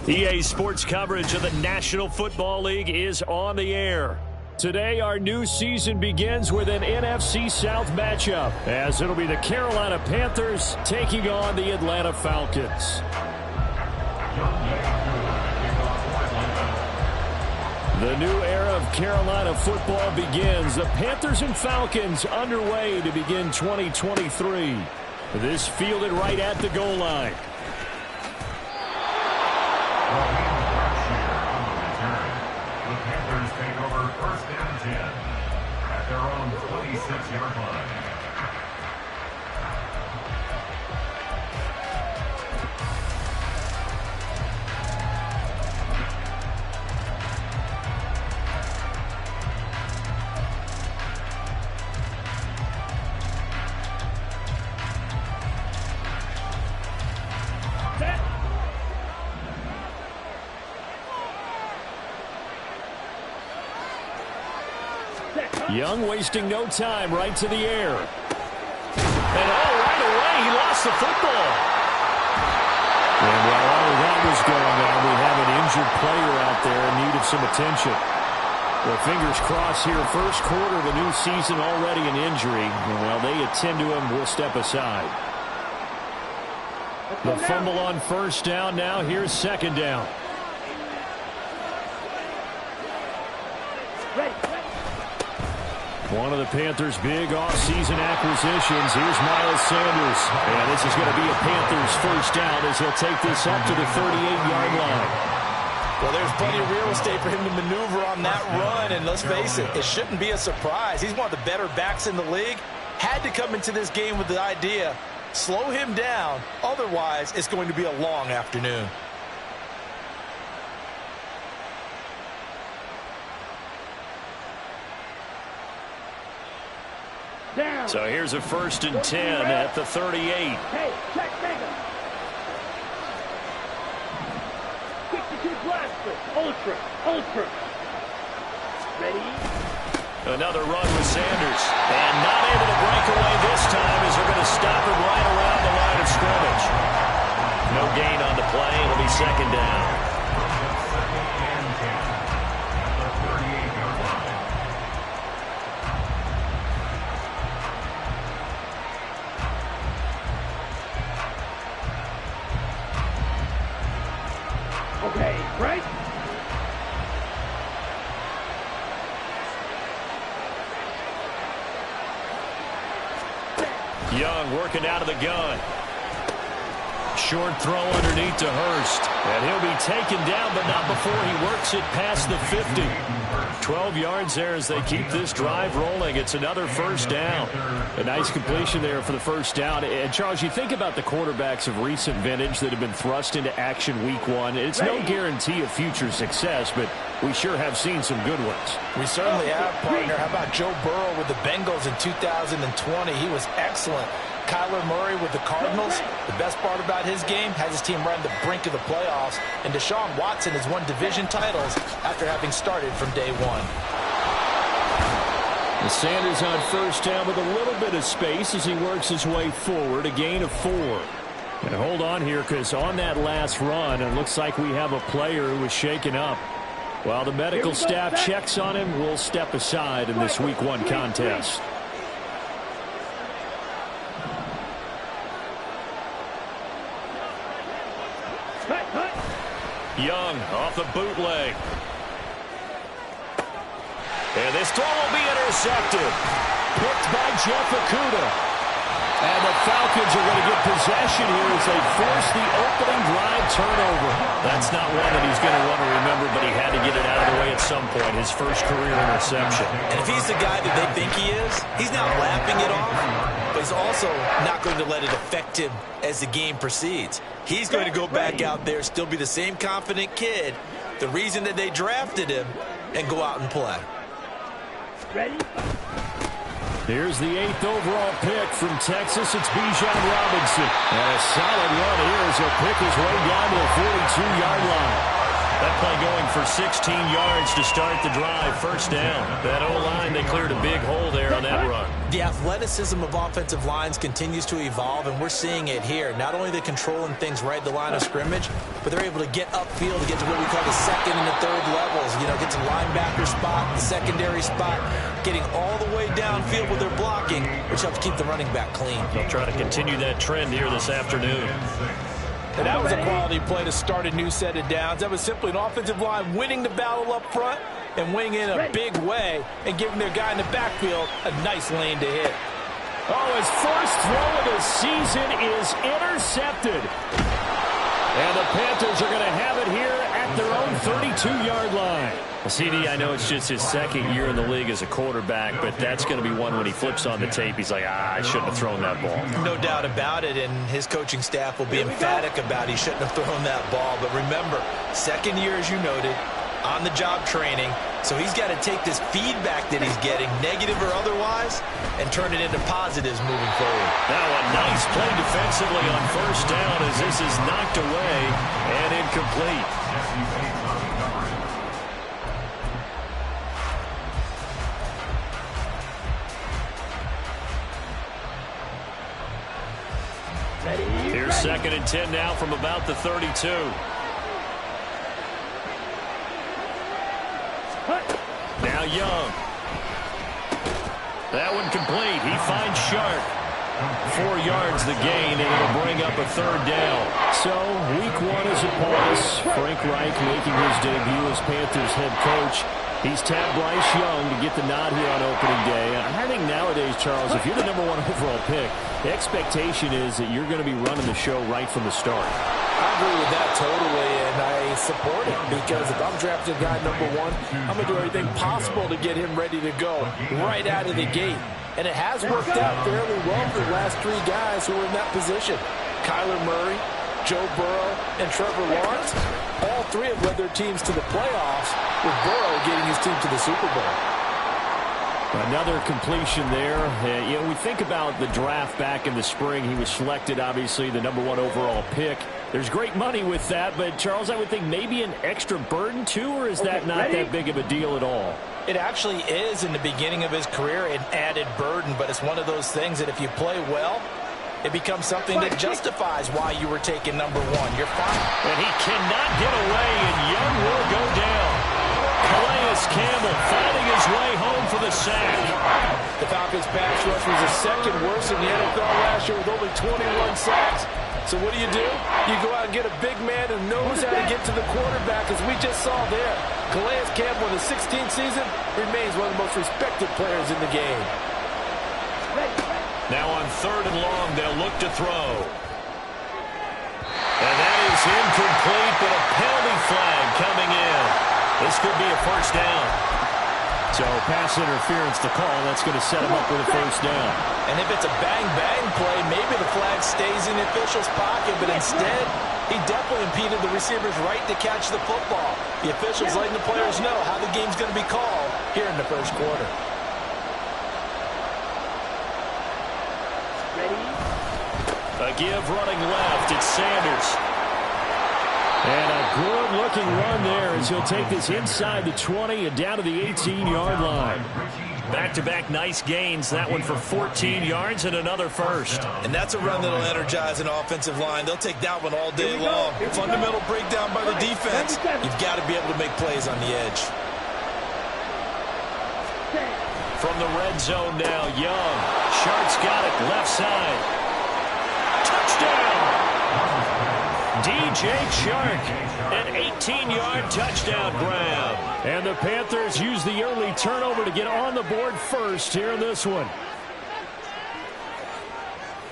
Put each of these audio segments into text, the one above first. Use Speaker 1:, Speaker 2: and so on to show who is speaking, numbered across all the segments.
Speaker 1: EA Sports coverage of the National Football League is on the air. Today, our new season begins with an NFC South matchup, as it'll be the Carolina Panthers taking on the Atlanta Falcons. The new era of Carolina football begins. The Panthers and Falcons underway to begin 2023. This fielded right at the goal line.
Speaker 2: The Panthers take over first and 10 at their own 26-yard line.
Speaker 1: Young wasting no time, right to the air. And right away, he lost the football. And while all of that was going on, we have an injured player out there in need of some attention. Well, fingers crossed here, first quarter of the new season, already an injury. And while they attend to him, we'll step aside. The fumble on first down now. Here's second down. One of the Panthers' big offseason acquisitions. Here's Miles Sanders. And this is going to be a Panthers first down as he'll take this up to the 38-yard line.
Speaker 3: Well, there's plenty of real estate for him to maneuver on that run. And let's face it, it shouldn't be a surprise. He's one of the better backs in the league. Had to come into this game with the idea, slow him down. Otherwise, it's going to be a long afternoon.
Speaker 1: So here's a first and 10 at the 38.
Speaker 4: Hey, check Lega. 62 blaster. Ultra. Ready?
Speaker 1: Another run with Sanders. And not able to break away this time as they're going to stop him right around the line of scrimmage. No gain on the play. It'll be second down.
Speaker 4: Okay, right?
Speaker 1: Young working out of the gun. Short throw underneath to Hurst. And he'll be taken down, but not before he works it past the 50. 12 yards there as they keep this drive rolling. It's another first down. A nice completion there for the first down. And, Charles, you think about the quarterbacks of recent vintage that have been thrust into action week one. It's no guarantee of future success, but we sure have seen some good ones.
Speaker 3: We certainly have, partner. How about Joe Burrow with the Bengals in 2020? He was excellent. Kyler Murray with the Cardinals. The best part about his game has his team right on the brink of the playoffs. And Deshaun Watson has won division titles after having started from day one.
Speaker 1: The Sanders on first down with a little bit of space as he works his way forward. A gain of 4. And hold on here, because on that last run, it looks like we have a player who was shaken up. While the medical staff checks on him, we'll step aside in this week 1 contest. Young off the bootleg. And this throw will be intercepted. Picked by Jeff Okudah. And the Falcons are going to get possession here as they force the opening drive turnover. That's not one that he's going to want to remember, but he had to get it out of the way at some point. His first career interception.
Speaker 3: And if he's the guy that they think he is, he's not lapping it off, but he's also not going to let it affect him as the game proceeds. He's going to go back out there, still be the same confident kid, the reason that they drafted him, and go out and play.
Speaker 4: Ready?
Speaker 1: Here's the 8th overall pick from Texas. It's Bijan Robinson. And a solid run here as he'll pick his way down to the 42-yard line. That play going for 16 yards to start the drive. First down. That O-line, they cleared a big hole there on that run.
Speaker 3: The athleticism of offensive lines continues to evolve, and we're seeing it here. Not only are they controlling things right at the line of scrimmage, but they're able to get upfield to get to what we call the second and the third levels. You know, get to linebacker spot, the secondary spot, getting all the way downfield with their blocking, which helps keep the running back clean.
Speaker 1: They'll try to continue that trend here this afternoon.
Speaker 3: And that was a quality play to start a new set of downs. That was simply an offensive line winning the battle up front and winning in a big way and giving their guy in the backfield a nice lane to hit.
Speaker 1: Oh, his first throw of the season is intercepted. And the Panthers are going to have it here at their own 32-yard line. CD, I know it's just his second year in the league as a quarterback, but that's going to be one when he flips on the tape. He's like, I shouldn't have thrown that ball.
Speaker 3: No doubt about it, and his coaching staff will be emphatic about he shouldn't have thrown that ball. But remember, second year, as you noted, on-the-job training, so he's got to take this feedback that he's getting, negative or otherwise, and turn it into positives moving forward.
Speaker 1: Now a nice play defensively on first down as this is knocked away and incomplete. Here's second and 10 now from about the 32. Now Young. That one complete. He finds Sharp. 4 yards the gain, and it'll bring up a third down. So, week one is upon us. Frank Reich making his debut as Panthers head coach. He's tapped Bryce Young to get the nod here on opening day. I think nowadays, Charles, if you're the #1 overall pick, the expectation is that you're going to be running the show right from the start.
Speaker 5: I agree with that totally, and I support it because if I'm drafting guy #1, I'm going to do everything possible to get him ready to go right out of the gate. And it has worked out fairly well for the last 3 guys who are in that position. Kyler Murray, Joe Burrow, and Trevor Lawrence. All 3 have led their teams to the playoffs, with Burrow getting his team to the Super Bowl.
Speaker 1: Another completion there. You know, we think about the draft back in the spring. He was selected, obviously, the #1 overall pick. There's great money with that, but, Charles, I would think maybe an extra burden, too, or is that not that big of a deal at all?
Speaker 3: It actually is in the beginning of his career an added burden, but it's one of those things that if you play well, it becomes something that justifies why you were taken #1. You're fine.
Speaker 1: And he cannot get away, and Young will go down. Calais Campbell finding his way home for the sack.
Speaker 5: The Falcons' pass rush was the second worst in the NFL last year with only 21 sacks. So what do? You go out and get a big man who knows how to get to the quarterback, as we just saw there. Calais Campbell in the 16th season remains one of the most respected players in the game.
Speaker 1: Now on 3rd and long, they'll look to throw. And that is incomplete, but a penalty flag coming in. This could be a first down. So pass interference to call. That's going to set him up with a first down.
Speaker 3: And if it's a bang-bang play, maybe the flag stays in the official's pocket, but instead, he definitely impeded the receiver's right to catch the football. The officials letting the players know how the game's going to be called here in the first quarter.
Speaker 1: A give running left. It's Sanders. And a good-looking run there as he'll take this inside the 20 and down to the 18-yard line. Back-to-back nice gains. That one for 14 yards and another first.
Speaker 3: And that's a run that'll energize an offensive line. They'll take that one all day long. Fundamental breakdown by the defense. You've got to be able to make plays on the edge.
Speaker 1: From the red zone now, Young. Sharp's got it, left side. Touchdown! DJ Chark, an 18-yard touchdown grab. And the Panthers use the early turnover to get on the board first here in this one.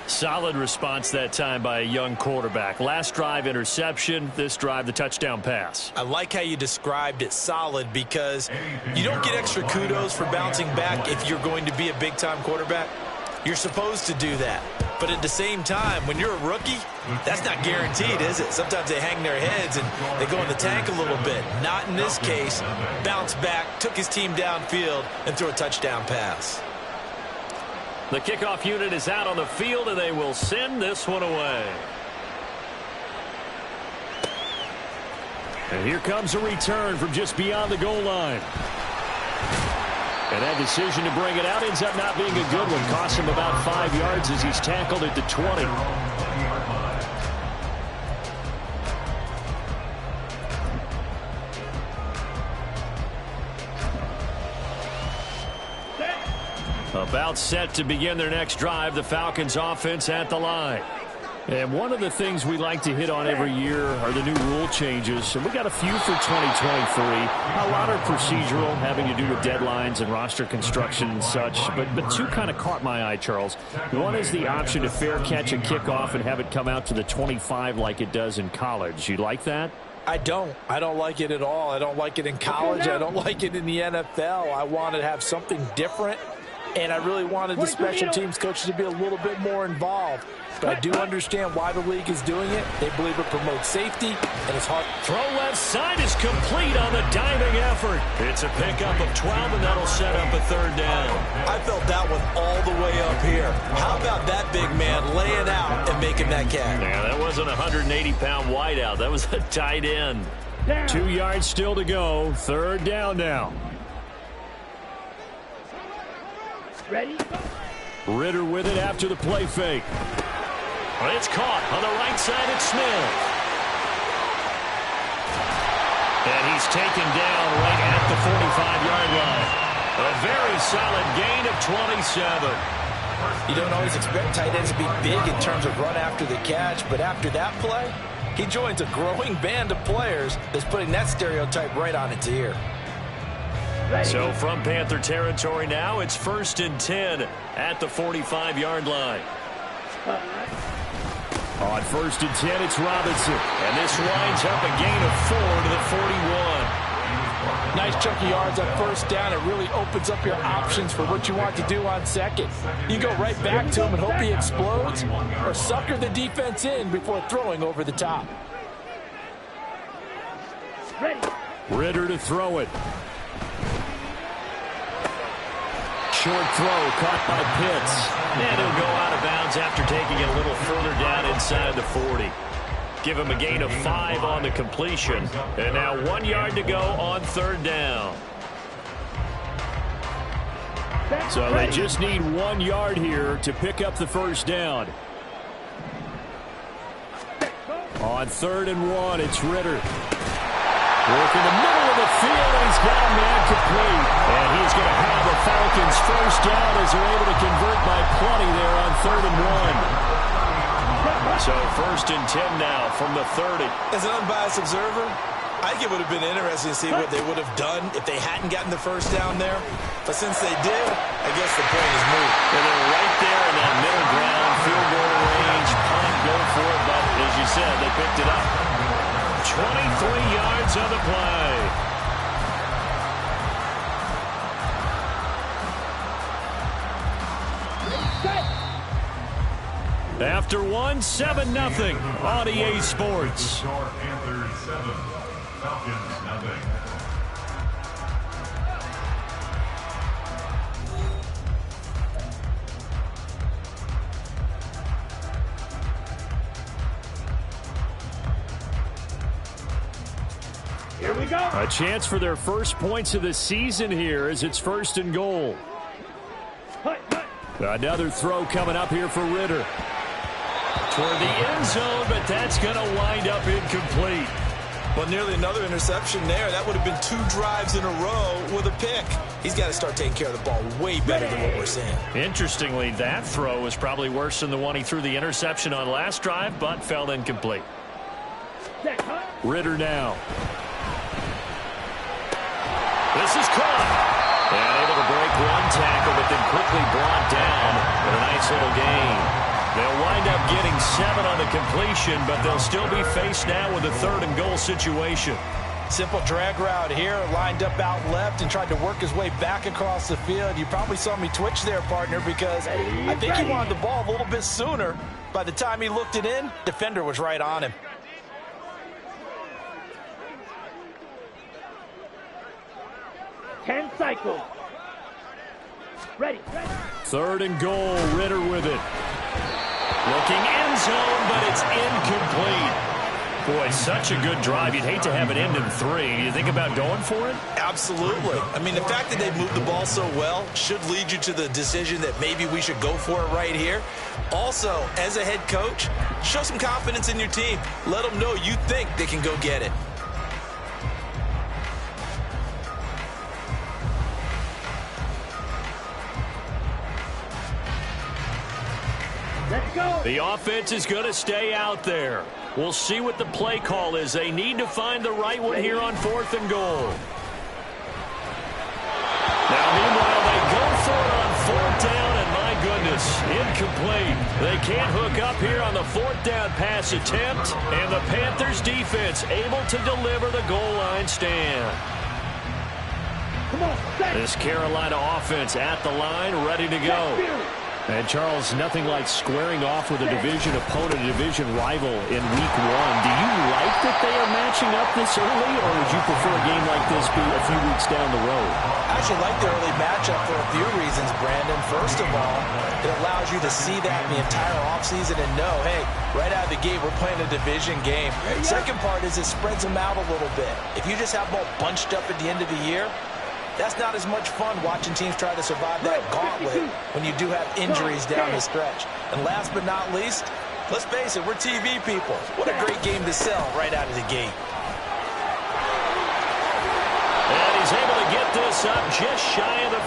Speaker 1: Solid response that time by a young quarterback. Last drive, interception. This drive, the touchdown pass.
Speaker 3: I like how you described it solid because you don't get extra kudos for bouncing back if you're going to be a big-time quarterback. You're supposed to do that. But at the same time, when you're a rookie, that's not guaranteed, is it? Sometimes they hang their heads and they go in the tank a little bit. Not in this case. Bounced back, took his team downfield, and threw a touchdown pass.
Speaker 1: The kickoff unit is out on the field, and they will send this one away. And here comes a return from just beyond the goal line. And that decision to bring it out ends up not being a good one. Costs him about 5 yards as he's tackled at the 20. About set to begin their next drive, the Falcons offense at the line. And one of the things we like to hit on every year are the new rule changes. And we got a few for 2023. A lot are procedural, having to do with deadlines and roster construction and such. But two kind of caught my eye, Charles. One is the option to fair catch a kickoff and have it come out to the 25 like it does in college. You like that?
Speaker 5: I don't like it at all. I don't like it in college. I don't like it in the NFL. I want to have something different. And I really wanted the special teams coaches to be a little bit more involved. But I do understand why the league is doing it. They believe it promotes safety, and it's hard.
Speaker 1: Throw left side is complete on the diving effort. It's a pickup of 12, and that'll set up a third down.
Speaker 6: I felt that one all the way up here. How about that big man laying out and making that catch?
Speaker 1: Yeah, that wasn't a 180-pound wideout. That was a tight end. 2 yards still to go. Third down now.
Speaker 4: Ready?
Speaker 1: Ritter with it after the play fake. It's caught on the right side at Smith. And he's taken down right at the 45-yard line. A very solid gain of 27.
Speaker 3: You don't always expect tight ends to be big in terms of run after the catch, but after that play, he joins a growing band of players that's putting that stereotype right on its ear.
Speaker 1: So from Panther territory now, it's 1st and 10 at the 45-yard line. On 1st and 10, it's Robinson. And this winds up a gain of 4 to the 41.
Speaker 5: Nice chunk of yards on first down. It really opens up your options for what you want to do on second. You go right back to him and hope he explodes, or sucker the defense in before throwing over the top.
Speaker 1: Ritter to throw it. Short throw caught by Pitts. And he'll go out of bounds after taking it a little further down inside the 40. Give him a gain of 5 on the completion. And now 1 yard to go on third down. So they just need 1 yard here to pick up the first down. On 3rd and 1, it's Ritter. Working the middle of the field, and he's got a man complete. And he's going to have the Falcons first down as they're able to convert by plenty there on 3rd and 1. So 1st and 10 now from the 30.
Speaker 6: As an unbiased observer, I think it would have been interesting to see what they would have done if they hadn't gotten the first down there. But since they did, I guess the point is moot.
Speaker 1: And they're right there in that middle ground, field goal range, punt, go for it. But as you said, they picked it up. 23 yards on the play. After 1, 7-0 on EA Sports.
Speaker 2: Panthers 7, Falcons nothing.
Speaker 4: Here we go.
Speaker 1: A chance for their first points of the season here as it's 1st and goal. Another throw coming up here for Ritter. Toward the end zone, but that's going to wind up incomplete.
Speaker 6: Well, nearly another interception there. That would have been 2 drives in a row with a pick. He's got to start taking care of the ball way better than what we're seeing.
Speaker 1: Interestingly, that throw was probably worse than the one he threw the interception on last drive, but fell incomplete. Ritter now. This is caught. And able to break 1 tackle, but then quickly brought down with a nice little gain. They'll wind up getting 7 on the completion, but they'll still be faced now with a 3rd and goal situation.
Speaker 3: Simple drag route here, lined up out left and tried to work his way back across the field. You probably saw me twitch there, partner, because I think he wanted the ball a little bit sooner. By the time he looked it in, defender was right on him.
Speaker 4: 10 cycles. Ready.
Speaker 1: 3rd and goal, Ritter with it. Looking end zone, but it's incomplete. Boy, such a good drive. You'd hate to have it end in 3. You think about going for it?
Speaker 6: Absolutely. I mean, the fact that they moved the ball so well should lead you to the decision that maybe we should go for it right here. Also, as a head coach, show some confidence in your team. Let them know you think they can go get it.
Speaker 4: Let's go.
Speaker 1: The offense is going to stay out there. We'll see what the play call is. They need to find the right one here on 4th and goal. Now, meanwhile, they go for it on 4th down, and my goodness, incomplete. They can't hook up here on the 4th down pass attempt, and the Panthers defense able to deliver the goal line stand.
Speaker 4: Come on,
Speaker 1: This Carolina offense at the line, ready to go. And, Charles, nothing like squaring off with a division opponent, a division rival in Week 1. Do you like that they are matching up this early, or would you prefer a game like this be a few weeks down the road?
Speaker 3: I actually like the early matchup for a few reasons, Brandon. First of all, it allows you to see that in the entire offseason and know, hey, right out of the gate, we're playing a division game. Second part is it spreads them out a little bit. If you just have them all bunched up at the end of the year, that's not as much fun watching teams try to survive that gauntlet when you do have injuries down the stretch. And last but not least, let's face it, we're TV people. What a great game to sell right out of the gate.
Speaker 1: And he's able to get this up just shy of the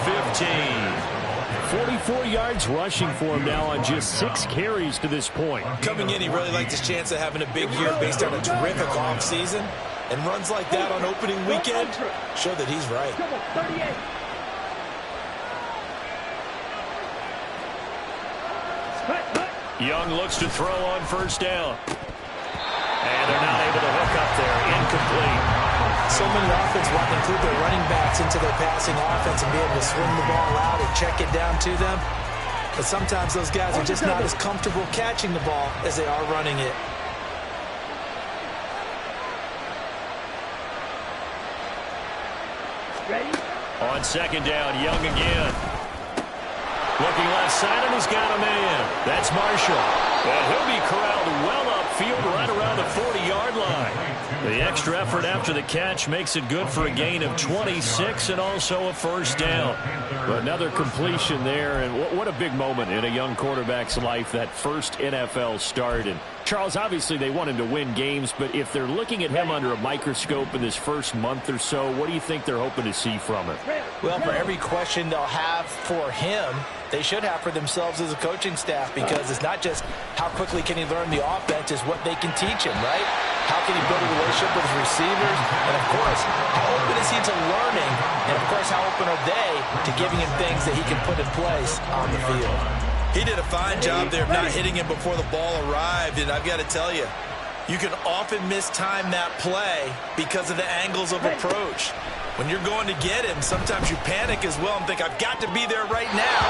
Speaker 1: 15. 44 yards rushing for him now on just 6 carries to this point.
Speaker 6: Coming in, he really liked his chance of having a big year based on a terrific offseason. And runs like that on opening weekend show that he's right.
Speaker 4: Come on, 38.
Speaker 1: Young looks to throw on 1st down. And they're not able to hook up there. Incomplete.
Speaker 3: So many offenses want to include their running backs into their passing offense and be able to swing the ball out and check it down to them. But sometimes those guys are just not as comfortable catching the ball as they are running it.
Speaker 4: Ready?
Speaker 1: On 2nd down, Young again. Looking left side, and he's got a man. That's Marshall. And he'll be corralled well upfield right around the 40-yard line. The extra effort after the catch makes it good for a gain of 26 and also a 1st down. But another completion there, and what a big moment in a young quarterback's life, that first NFL start. And Charles, obviously they want him to win games, but if they're looking at him under a microscope in this first month or so, what do you think they're hoping to see from him?
Speaker 3: Well, for every question they'll have for him, they should have for themselves as a coaching staff, because it's not just how quickly can he learn the offense, it's what they can teach him, right? How can he build a relationship with his receivers? And, of course, how open is he to learning? And, of course, how open are they to giving him things that he can put in place on the field?
Speaker 6: He did a fine job there of not hitting him before the ball arrived, and I've got to tell you, you can often mistime that play because of the angles of approach. When you're going to get him, sometimes you panic as well and think, I've got to be there right now.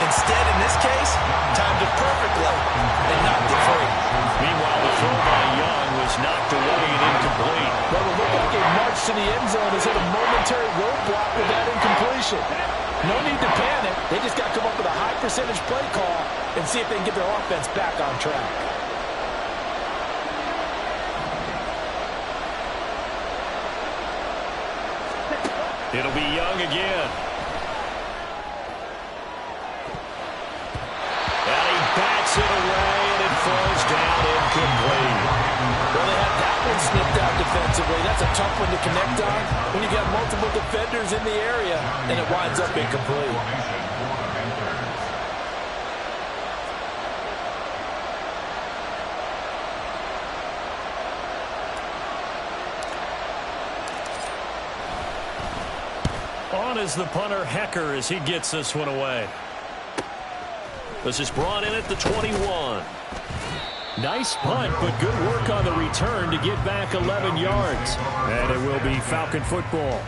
Speaker 6: Instead, in this case, timed it perfectly and knocked it free.
Speaker 1: Meanwhile, the throw by Young was knocked away and incomplete.
Speaker 3: Well, it looked like a march to the end zone has hit a momentary roadblock with that incompletion. No need to panic. They just got to come up with a high percentage play call and see if they can get their offense back on track.
Speaker 1: It'll be Young again. And he bats it away, and it falls down incomplete.
Speaker 3: Well, they had that one snipped out defensively. That's a tough one to connect on when you got multiple defenders in the area, and it winds up incomplete.
Speaker 1: On is the punter, Hecker, as he gets this one away. This is brought in at the 21. Nice punt, but good work on the return to get back 11 yards. And it will be Falcon football.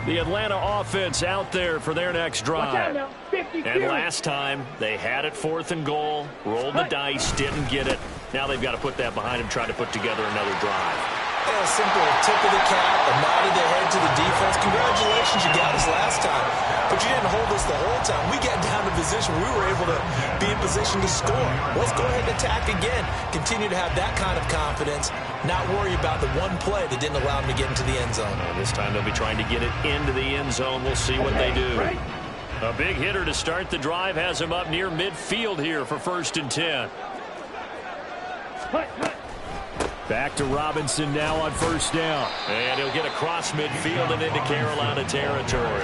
Speaker 1: The Atlanta offense out there for their next drive. And last time, they had it 4th and goal, rolled the dice, didn't get it. Now they've got to put that behind them, try to put together another drive.
Speaker 6: A simple tip of the cap, a nod of the head to the defense. Congratulations, you got us last time, but you didn't hold us the whole time. We got down to position. We were able to be in position to score. Let's go ahead and attack again. Continue to have that kind of confidence, not worry about the one play that didn't allow them to get into the end zone.
Speaker 1: This time they'll be trying to get it into the end zone. We'll see what they do. A big hitter to start the drive has him up near midfield here for 1st and 10. Back to Robinson now on 1st down. And he'll get across midfield and into Carolina territory.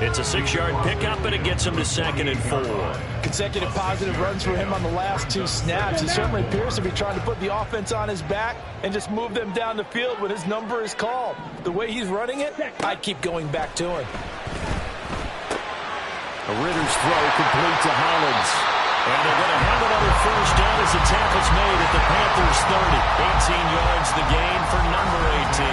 Speaker 1: It's a 6-yard pickup, and it gets him to 2nd and 4.
Speaker 3: Consecutive positive runs for him on the last 2 snaps. He certainly appears to be trying to put the offense on his back and just move them down the field when his number is called. The way he's running it, I keep going back to him.
Speaker 1: A Ritter's throw complete to Hollins. And they're going to have another 1st down as the tackle's made at the Panthers 30. 18 yards the gain for number 18.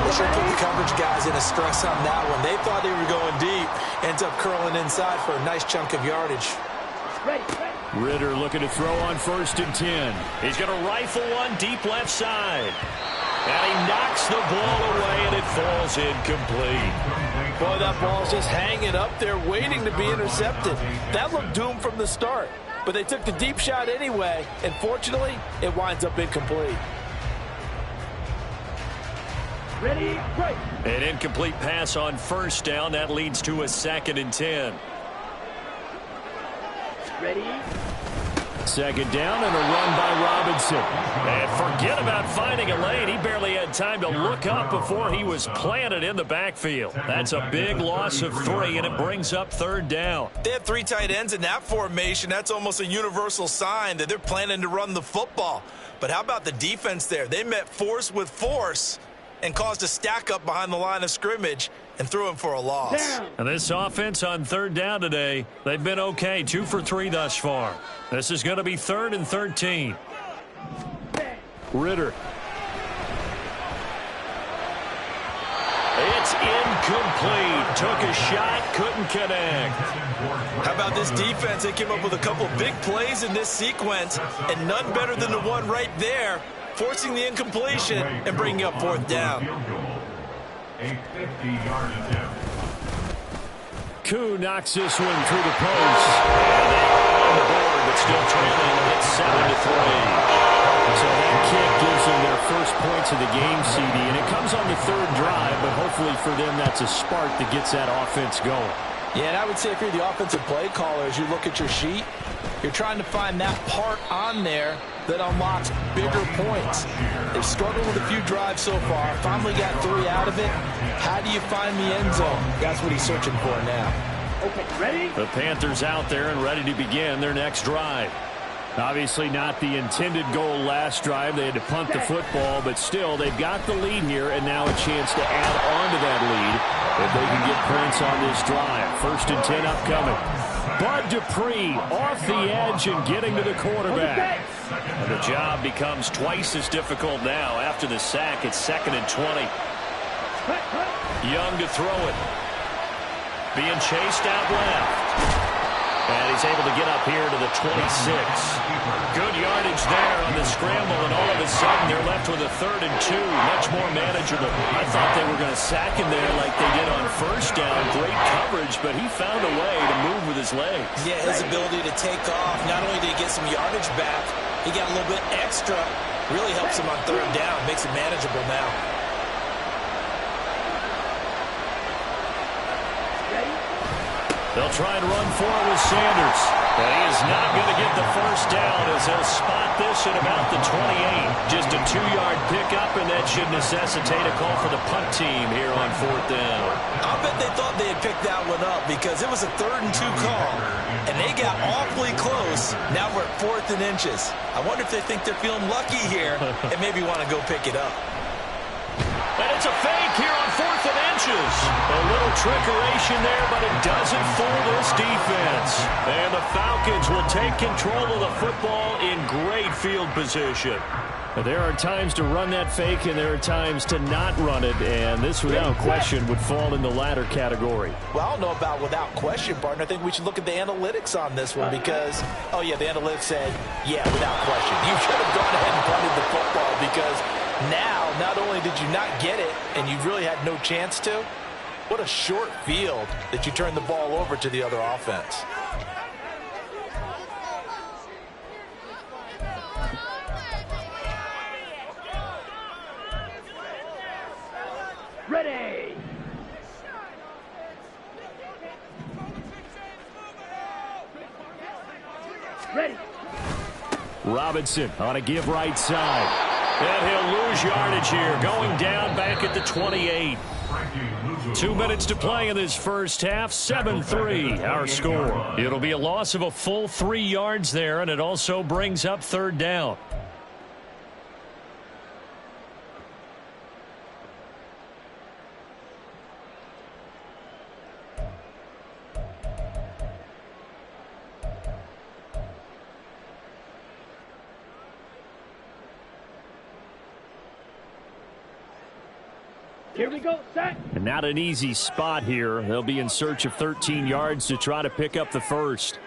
Speaker 6: They sure put the coverage guys in a stress on that one. They thought they were going deep. Ends up curling inside for a nice chunk of yardage.
Speaker 1: Ritter looking to throw on 1st and 10. He's going to rifle one deep left side. And he knocks the ball away, and it falls incomplete.
Speaker 3: Boy, that ball's just hanging up there waiting to be intercepted. That looked doomed from the start. But they took the deep shot anyway, and fortunately, it winds up incomplete.
Speaker 4: Ready, right.
Speaker 1: An incomplete pass on 1st down. That leads to a 2nd and 10.
Speaker 4: Ready.
Speaker 1: 2nd down and a run by Robinson. And forget about finding a lane. He barely had time to look up before he was planted in the backfield. That's a big loss of 3, and it brings up 3rd down.
Speaker 6: They have 3 tight ends in that formation. That's almost a universal sign that they're planning to run the football. But how about the defense there? They met force with force and caused a stack up behind the line of scrimmage and threw him for a loss.
Speaker 1: And this offense on 3rd down today, they've been okay. 2 for 3 thus far. This is going to be 3rd and 13. Ritter. It's incomplete. Took a shot, couldn't connect.
Speaker 6: How about this defense? They came up with a couple big plays in this sequence, and none better than the one right there, forcing the incompletion and bringing up 4th down.
Speaker 2: A 50-yard attempt.
Speaker 1: Koo knocks this one through the post. And they are on the board, but still trailing. It's 7-3. So that kick gives them their first points of the game, CD, and it comes on the 3rd drive, but hopefully for them that's a spark that gets that offense going.
Speaker 3: Yeah, and I would say if you're the offensive play caller, as you look at your sheet, you're trying to find that part on there that unlocks bigger points. They've struggled with a few drives so far. Finally got 3 out of it. How do you find the end zone? That's what he's searching for now.
Speaker 4: Okay, ready?
Speaker 1: The Panthers out there and ready to begin their next drive. Obviously not the intended goal last drive. They had to punt the football, but still they've got the lead here and now a chance to add on to that lead if they can get points on this drive. 1st and 10 upcoming. Bud Dupree off the edge and getting to the quarterback. And the job becomes twice as difficult now. After the sack, it's 2nd and 20. Young to throw it. Being chased out left. And he's able to get up here to the 26. Good yardage there on the scramble, and all of a sudden they're left with a 3rd and 2. Much more manageable. I thought they were going to sack him there like they did on 1st down. Great coverage, but he found a way to move with his legs.
Speaker 6: Yeah, his ability to take off. Not only did he get some yardage back, he got a little bit extra. Really helps him on 3rd down. Makes it manageable now.
Speaker 1: They'll try and run for it with Sanders. But he is not going to get the 1st down as he'll spot this at about the 28. Just a 2-yard pickup, and that should necessitate a call for the punt team here on 4th down.
Speaker 6: I'll bet they thought they had picked that one up because it was a 3rd and 2 call, and they got awfully close. Now we're at 4th and inches. I wonder if they think they're feeling lucky here and maybe want to go pick it up.
Speaker 1: And it's a fake here on 4th and inches. A little trickeration there, but it doesn't fool this defense. And the Falcons will take control of the football in great field position. There are times to run that fake, and there are times to not run it, and this, without question, would fall in the latter category.
Speaker 3: Well, I don't know about without question, partner. I think we should look at the analytics on this one because, oh, yeah, the analytics say, yeah, without question. You should have gone ahead and punted the football because Now, not only did you not get it, and you really had no chance to, what a short field that you turned the ball over to the other offense.
Speaker 4: Ready. Ready.
Speaker 1: Robinson on a give right side. And he'll lose yardage here, going down back at the 28. 2 minutes to play in this first half, 7-3 our score. It'll be a loss of a full 3 yards there, and it also brings up third down.
Speaker 4: Here we go, set.
Speaker 1: And not an easy spot here. They'll be in search of 13 yards to try to pick up the first.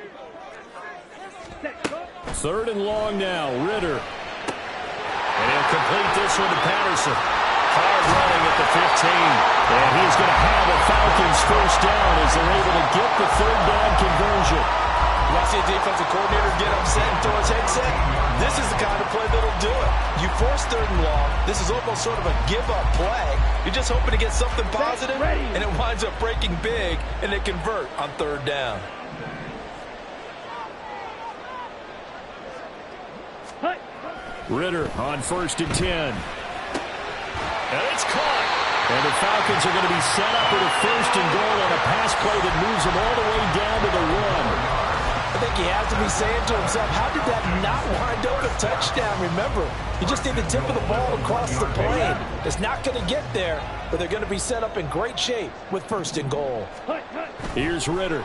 Speaker 1: Third and long now, Ritter. And he'll complete this one to Patterson. Hard running at the 15. And he's going to have the Falcons first down as they're able to get the third down conversion.
Speaker 3: You want to see a defensive coordinator get upset and throw his headset? This is the kind of play that'll do it. You force third and long. This is almost sort of a give-up play. You're just hoping to get something positive, and it winds up breaking big, and they convert on third down.
Speaker 1: Ritter on 1st and 10. And it's caught. And the Falcons are going to be set up with a 1st and goal on a pass play that moves them all the way down to the 1.
Speaker 3: I think he has to be saying to himself, how did that not wind up a touchdown? Remember, you just need the tip of the ball across the plane. It's not going to get there, but they're going to be set up in great shape with 1st and goal.
Speaker 1: Here's Ritter. A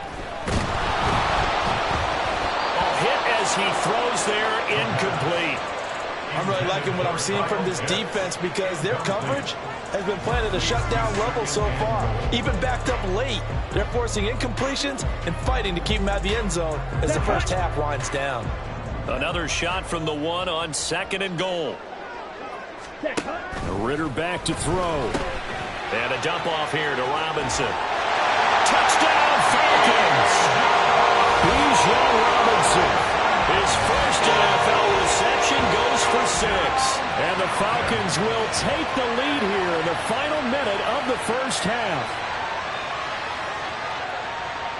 Speaker 1: hit as he throws there, incomplete.
Speaker 3: I'm really liking what I'm seeing from this defense because their coverage has been playing at a shutdown level so far. Even backed up late, they're forcing incompletions and fighting to keep them out of the end zone as the first half winds down.
Speaker 1: Another shot from the 1 on 2nd and goal. Ritter back to throw. And a dump off here to Robinson. Touchdown Falcons! Bijan Robinson. His first NFL reception goes for 6. And the Falcons will take the lead here in the final minute of the first half.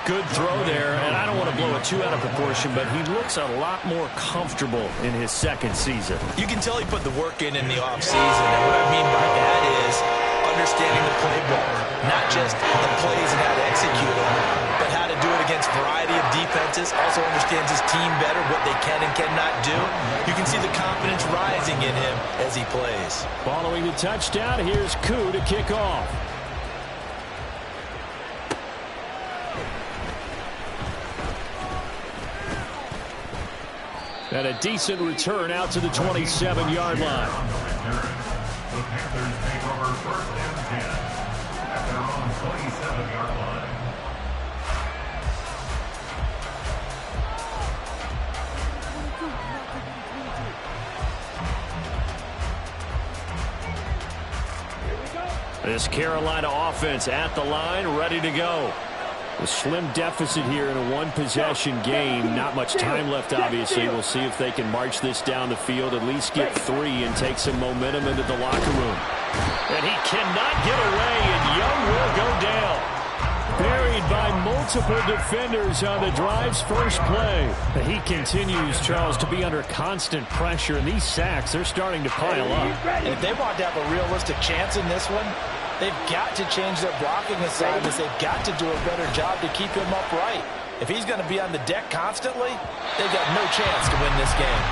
Speaker 1: Good throw there, and I don't want to blow it too out of proportion, but he looks a lot more comfortable in his second season.
Speaker 6: You can tell he put the work in the offseason, and what I mean by that is understanding the playbook, not just the plays and how to execute them, but how to do it against a variety of defenses. Also understands his team better, what they can and cannot do. You can see the confidence rising in him as he plays.
Speaker 1: Following the touchdown, here's Koo to kick off. And a decent return out to the 27-yard line.
Speaker 2: The Panthers take over 1st and 10 at their own 27-yard line.
Speaker 1: This Carolina offense at the line, ready to go. A slim deficit here in a one-possession game. Not much time left, obviously. We'll see if they can march this down the field, at least get 3 and take some momentum into the locker room. And he cannot get away, and Young will go down. Buried by multiple defenders on the drive's first play. He continues, Charles, to be under constant pressure, and these sacks, they're starting to pile up.
Speaker 3: And if they want to have a realistic chance in this one, they've got to change their blocking assignments. They've got to do a better job to keep him upright. If he's going to be on the deck constantly, they've got no chance to win this game.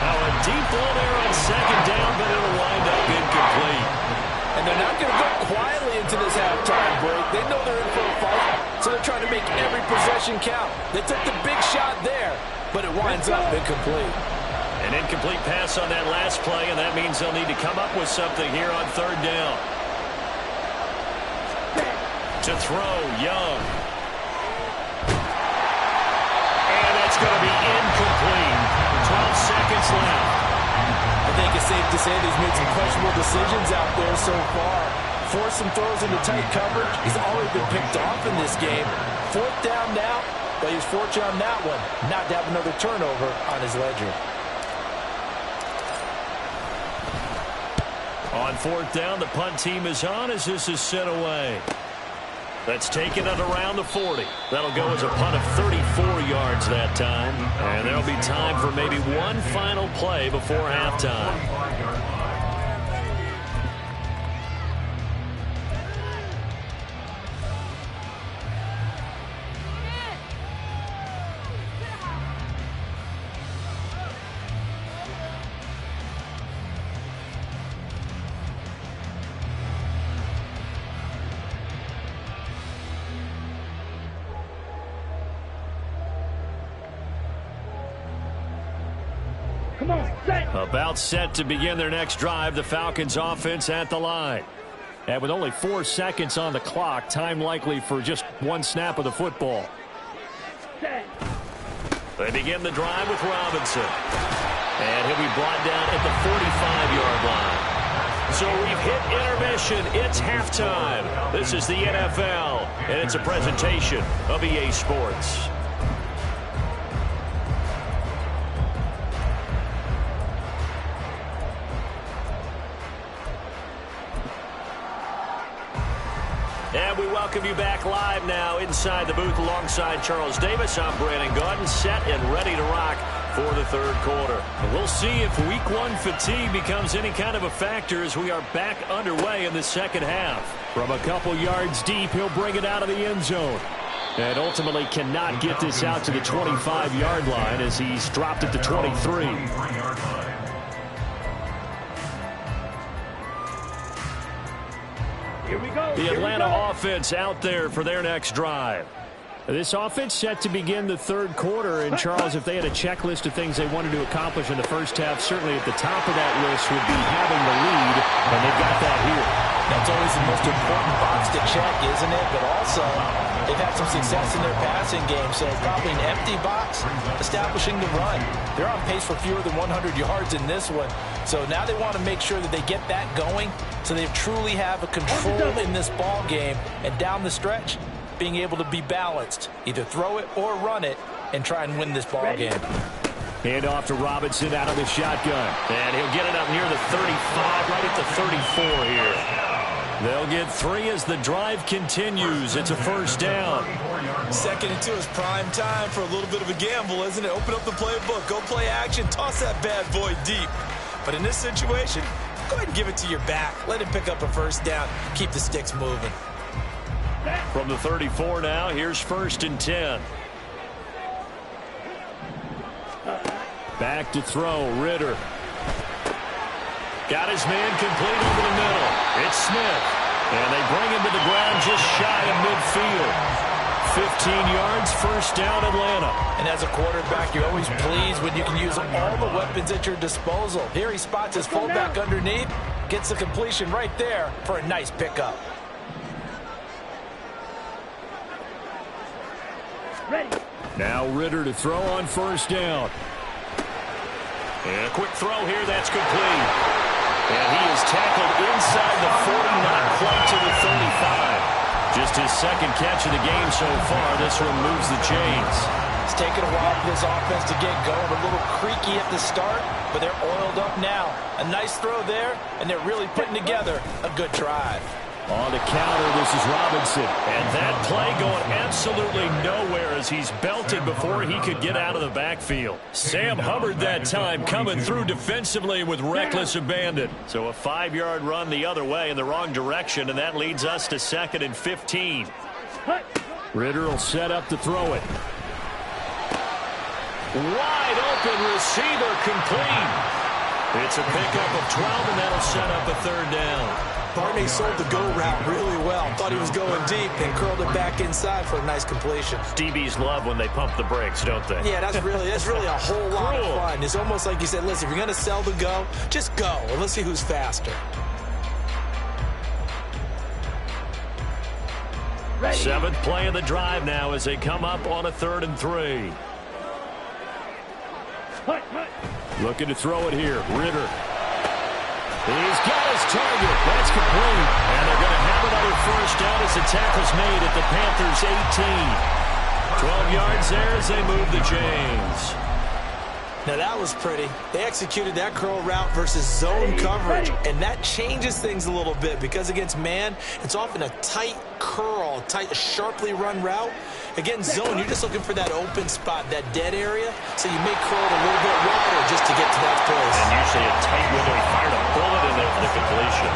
Speaker 1: Now a deep ball there on 2nd down, but it'll wind up incomplete.
Speaker 3: And they're not going to go quietly into this halftime break. They know they're in for a fight, so they're trying to make every possession count. They took the big shot there, but it winds up incomplete.
Speaker 1: An incomplete pass on that last play, and that means they'll need to come up with something here on 3rd down. To throw, Young. And that's going to be incomplete. 12 seconds left.
Speaker 3: I think it's
Speaker 5: safe to say that he's made some questionable decisions out there so far. Forced some throws into tight coverage. He's already been picked off in this game. 4th down now, but he's fortunate on that one not to have another turnover on his ledger.
Speaker 1: On 4th down, the punt team is on as this is sent away. That's taken at around the 40. That'll go as a punt of 34 yards that time. And there'll be time for maybe one final play before halftime. About set to begin their next drive, the Falcons offense at the line. And with only 4 seconds on the clock, time likely for just one snap of the football. They begin the drive with Robinson. And he'll be brought down at the 45-yard line. So we've hit intermission. It's halftime. This is the NFL, and it's a presentation of EA Sports. And we welcome you back live now inside the booth alongside Charles Davis. I'm Brandon Gaudin, set and ready to rock for the 3rd quarter. And we'll see if week 1 fatigue becomes any kind of a factor as we are back underway in the 2nd half. From a couple yards deep, he'll bring it out of the end zone. And ultimately cannot get this out to the 25-yard line as he's dropped at the 23. The Atlanta offense out there for their next drive. This offense set to begin the 3rd quarter. And, Charles, if they had a checklist of things they wanted to accomplish in the first half, certainly at the top of that list would be having the lead, and they've got that here.
Speaker 5: That's always the most important box to check, isn't it? But also, they've had some success in their passing game, so probably an empty box establishing the run. They're on pace for fewer than 100 yards in this one. So now they want to make sure that they get that going so they truly have a control in this ball game. And down the stretch, being able to be balanced, either throw it or run it, and try and win this ball game.
Speaker 1: Hand off to Robinson out of the shotgun. And he'll get it up near the 35, right at the 34 here. They'll get 3 as the drive continues. It's a 1st down.
Speaker 6: 2nd and 2 is prime time for a little bit of a gamble, isn't it? Open up the playbook, go play action, toss that bad boy deep. But in this situation, go ahead and give it to your back. Let him pick up a 1st down. Keep the sticks moving.
Speaker 1: From the 34 now, here's 1st and 10. Back to throw, Ritter. Got his man complete over the middle. It's Smith. And they bring him to the ground just shy of midfield. 15 yards, 1st down, Atlanta.
Speaker 5: And as a quarterback, you're always pleased when you can use all the weapons at your disposal. Here he spots his fullback underneath, gets the completion right there for a nice pickup.
Speaker 4: Ready.
Speaker 1: Now Ritter to throw on 1st down. And a quick throw here, that's complete. And he is tackled inside the 40, not quite to the 35. Just his 2nd catch of the game so far. This one moves the chains.
Speaker 5: It's taken a while for this offense to get going. A little creaky at the start, but they're oiled up now. A nice throw there, and they're really putting together a good drive.
Speaker 1: On the counter, this is Robinson. And that play going absolutely nowhere as he's belted before he could get out of the backfield. Sam Hubbard that time coming through defensively with reckless abandon. So a 5-yard run the other way in the wrong direction, and that leads us to 2nd and 15. Ritter will set up to throw it. Wide open receiver complete. It's a pickup of 12, and that'll set up a 3rd down.
Speaker 6: Barney sold the go route really well. Thought he was going deep and curled it back inside for a nice completion.
Speaker 1: DBs love when they pump the brakes, don't they?
Speaker 6: Yeah, that's really a whole lot of fun. It's almost like you said, listen, if you're going to sell the go, just go, and let's see who's faster.
Speaker 4: Ready.
Speaker 1: 7th play of the drive now as they come up on a 3rd and 3. Looking to throw it here. Ritter. He's got his target. That's complete. And they're going to have another first down as the tackle's made at the Panthers' 18. 12 yards there as they move the chains.
Speaker 6: Now that was pretty. They executed that curl route versus zone coverage, and that changes things a little bit because against man, it's often a tight curl, sharply run route. Against zone, you're just looking for that open spot, that dead area, so you may curl it a little bit wider just to get to that place.
Speaker 1: And usually a tight window. He fired a bullet in there for the completion.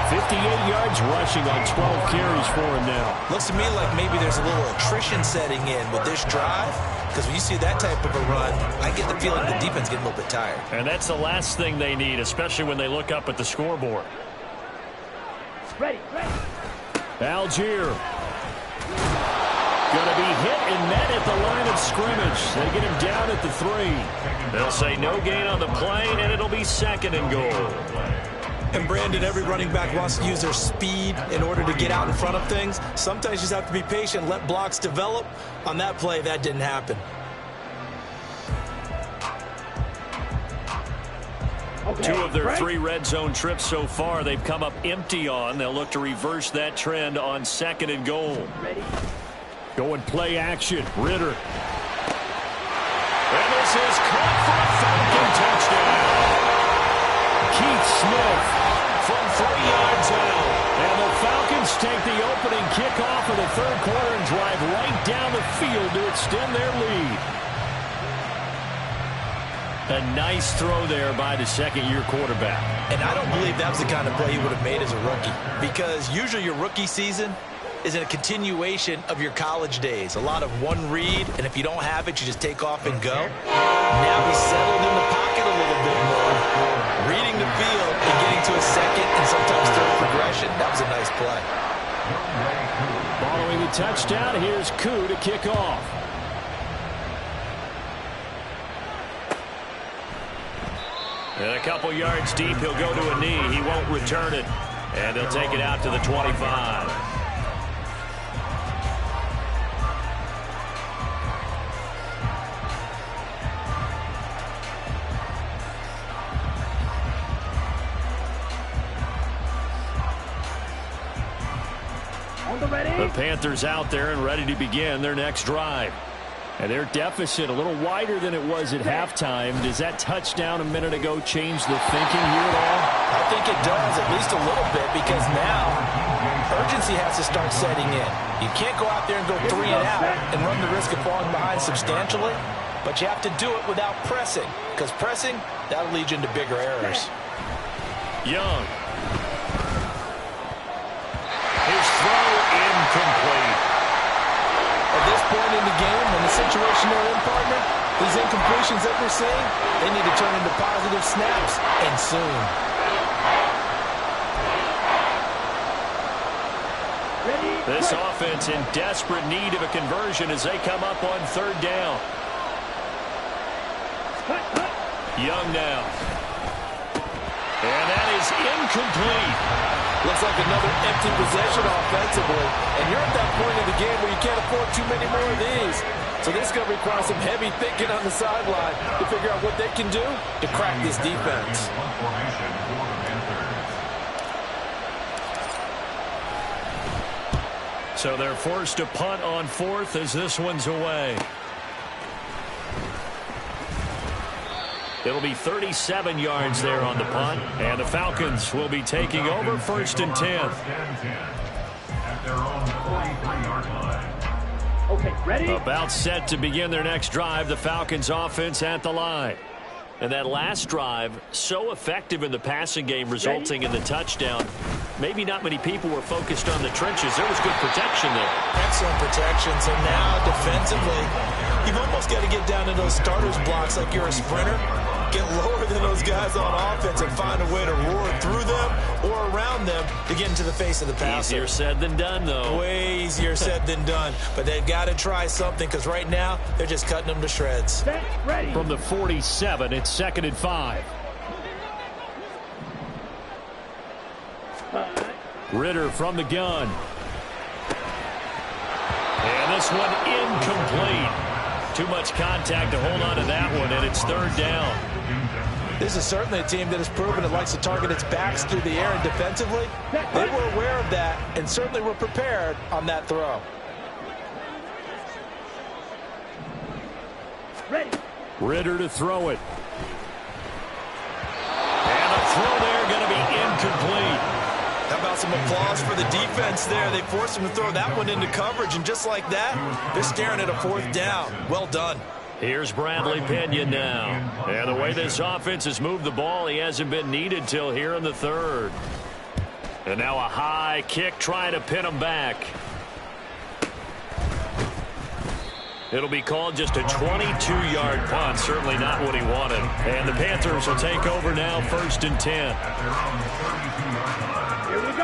Speaker 1: 58 yards rushing on 12 carries for him now.
Speaker 6: Looks to me like maybe there's a little attrition setting in with this drive, because when you see that type of a run, I get the feeling the defense getting a little bit tired.
Speaker 1: And that's the last thing they need, especially when they look up at the scoreboard.
Speaker 4: Ready.
Speaker 1: Algier. Going to be hit and met at the line of scrimmage. They get him down at the 3. They'll say no gain on the play, and it'll be 2nd and goal.
Speaker 6: And Brandon, every running back wants to use their speed in order to get out in front of things. Sometimes you just have to be patient, let blocks develop. On that play, that didn't happen.
Speaker 4: Okay.
Speaker 1: 2 of their 3 red zone trips so far, they've come up empty on. They'll look to reverse that trend on 2nd and goal.
Speaker 4: Ready.
Speaker 1: Going play action. Ritter. And this is caught for a Falcon touchdown. Keith Smith from 3 yards out. And the Falcons take the opening kickoff of the 3rd quarter and drive right down the field to extend their lead. A nice throw there by the 2nd-year quarterback.
Speaker 6: And I don't believe that was the kind of play he would have made as a rookie, because usually your rookie season is in a continuation of your college days. A lot of one read, and if you don't have it, you just take off and go. Now he's settled in the pocket a little bit more, reading the field and getting to a 2nd and sometimes 3rd progression. That was a nice play.
Speaker 1: Following the touchdown, here's Koo to kick off. And a couple yards deep, he'll go to a knee. He won't return it. And they'll take it out to the 25. The Panthers out there and ready to begin their next drive. And their deficit a little wider than it was at halftime. Does that touchdown a minute ago change the thinking here at all?
Speaker 3: I think it does, at least a little bit, because now urgency has to start setting in. You can't go out there and go 3 and out and run the risk of falling behind substantially, but you have to do it without pressing, because pressing, that'll lead you into bigger errors.
Speaker 1: Young. His throw incomplete.
Speaker 3: At this point in the game, in the situation they're in, partner, these incompletions that we're seeing, they need to turn into positive snaps, and soon.
Speaker 1: This offense in desperate need of a conversion as they come up on 3rd down. Young now. And that is incomplete.
Speaker 3: Looks like another empty possession offensively. And you're at that point in the game where you can't afford too many more of these. So this is going to require some heavy thinking on the sideline to figure out what they can do to crack this defense.
Speaker 1: So they're forced to punt on 4th as this one's away. It'll be 37 yards there on the punt, and the Falcons will be taking over 1st and 10.
Speaker 2: At their own 43-yard line.
Speaker 4: Okay, ready?
Speaker 1: About set to begin their next drive, the Falcons offense at the line. And that last drive, so effective in the passing game, resulting in the touchdown. Maybe not many people were focused on the trenches. There was good protection there.
Speaker 6: Excellent protection. So now, defensively, you've almost got to get down to those starters blocks like you're a sprinter. Get lower than those guys on offense and find a way to roar through them or around them to get into the face of the passer.
Speaker 1: Easier said than done, though.
Speaker 6: Way easier said than done. But they've got to try something, because right now they're just cutting them to shreds.
Speaker 4: Set, ready.
Speaker 1: From the 47, it's 2nd and 5. Ritter from the gun. And this one incomplete. Too much contact to hold on to that one, and it's 3rd down.
Speaker 5: This is certainly a team that has proven it likes to target its backs through the air and defensively. They were aware of that and certainly were prepared on that throw.
Speaker 4: Ready.
Speaker 1: Ritter to throw it. And the throw there going to be incomplete.
Speaker 6: How about some applause for the defense there? They forced him to throw that one into coverage, and just like that, they're staring at a 4th down. Well done.
Speaker 1: Here's Bradley Pinion now. And the way this offense has moved the ball, he hasn't been needed till here in the 3rd. And now a high kick trying to pin him back. It'll be called just a 22-yard punt. Certainly not what he wanted. And the Panthers will take over now, 1st and 10.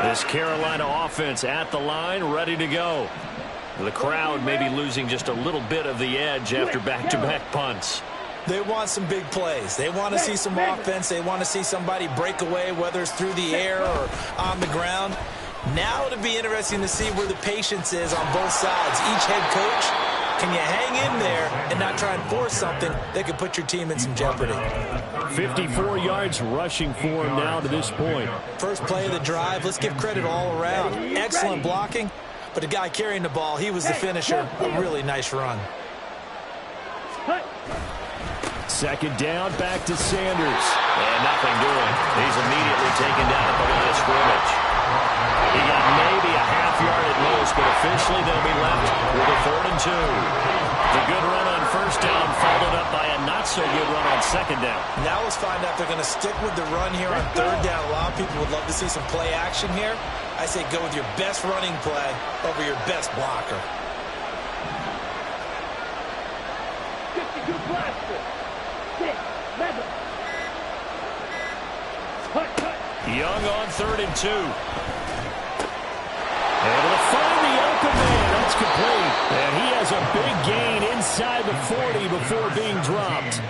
Speaker 1: This Carolina offense at the line, ready to go. The crowd may be losing just a little bit of the edge after back-to-back punts.
Speaker 6: They want some big plays. They want to see some offense. They want to see somebody break away, whether it's through the air or on the ground. Now it'll be interesting to see where the patience is on both sides. Each head coach, can you hang in there and not try and force something that could put your team in some jeopardy?
Speaker 1: 54 yards rushing for him now to this point.
Speaker 6: First play of the drive, let's give credit all around. Excellent blocking, but the guy carrying the ball, he was the finisher. A really nice run.
Speaker 1: 2nd down, back to Sanders. And nothing doing. He's immediately taken down at the line of scrimmage. He got maybe a half yard at most, but officially they'll be left with a 3rd and 2. The good run on 1st down followed up by a not-so-good run on 2nd down.
Speaker 6: Now let's find out if they're going to stick with the run here on 3rd down. A lot of people would love to see some play action here. I say go with your best running play over your best blocker.
Speaker 4: 52 blaster. 6. Madden.
Speaker 1: Young on 3rd and 2. Able to find the open man. That's complete. And he has a big gain inside the 40 before being dropped.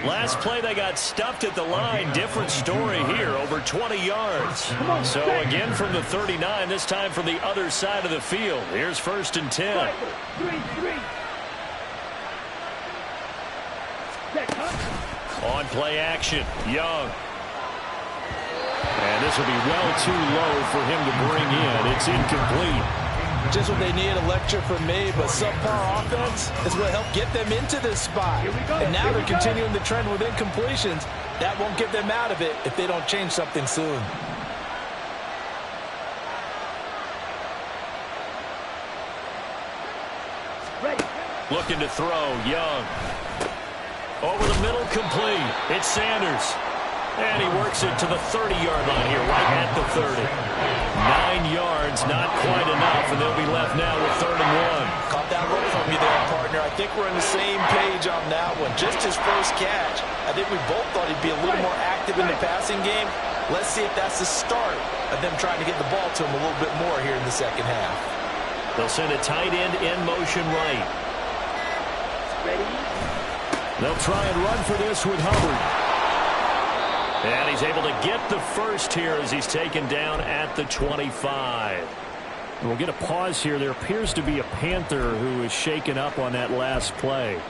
Speaker 1: Last play they got stuffed at the line. Different story here, over 20 yards. So again from the 39, this time from the other side of the field. Here's 1st and 10.
Speaker 4: 3-3.
Speaker 1: On play action, Young. And this will be well too low for him to bring in. It's incomplete.
Speaker 5: Just what they need, a lecture from me, but subpar offense is what helped get them into this spot. And now they're continuing the trend with incompletions. That won't get them out of it if they don't change something soon.
Speaker 1: Looking to throw, Young. Over the middle, complete. It's Sanders. And he works it to the 30-yard line here, right at the 30. 9 yards, not quite enough, and they'll be left now with 3rd and 1.
Speaker 6: Caught that look from you there, partner. I think we're on the same page on that one. Just his first catch. I think we both thought he'd be a little more active in the passing game. Let's see if that's the start of them trying to get the ball to him a little bit more here in the 2nd half.
Speaker 1: They'll send a tight end in motion right. They'll try and run for this with Hubbard. And he's able to get the first here as he's taken down at the 25. We'll get a pause here. There appears to be a Panther who is shaken up on that last play.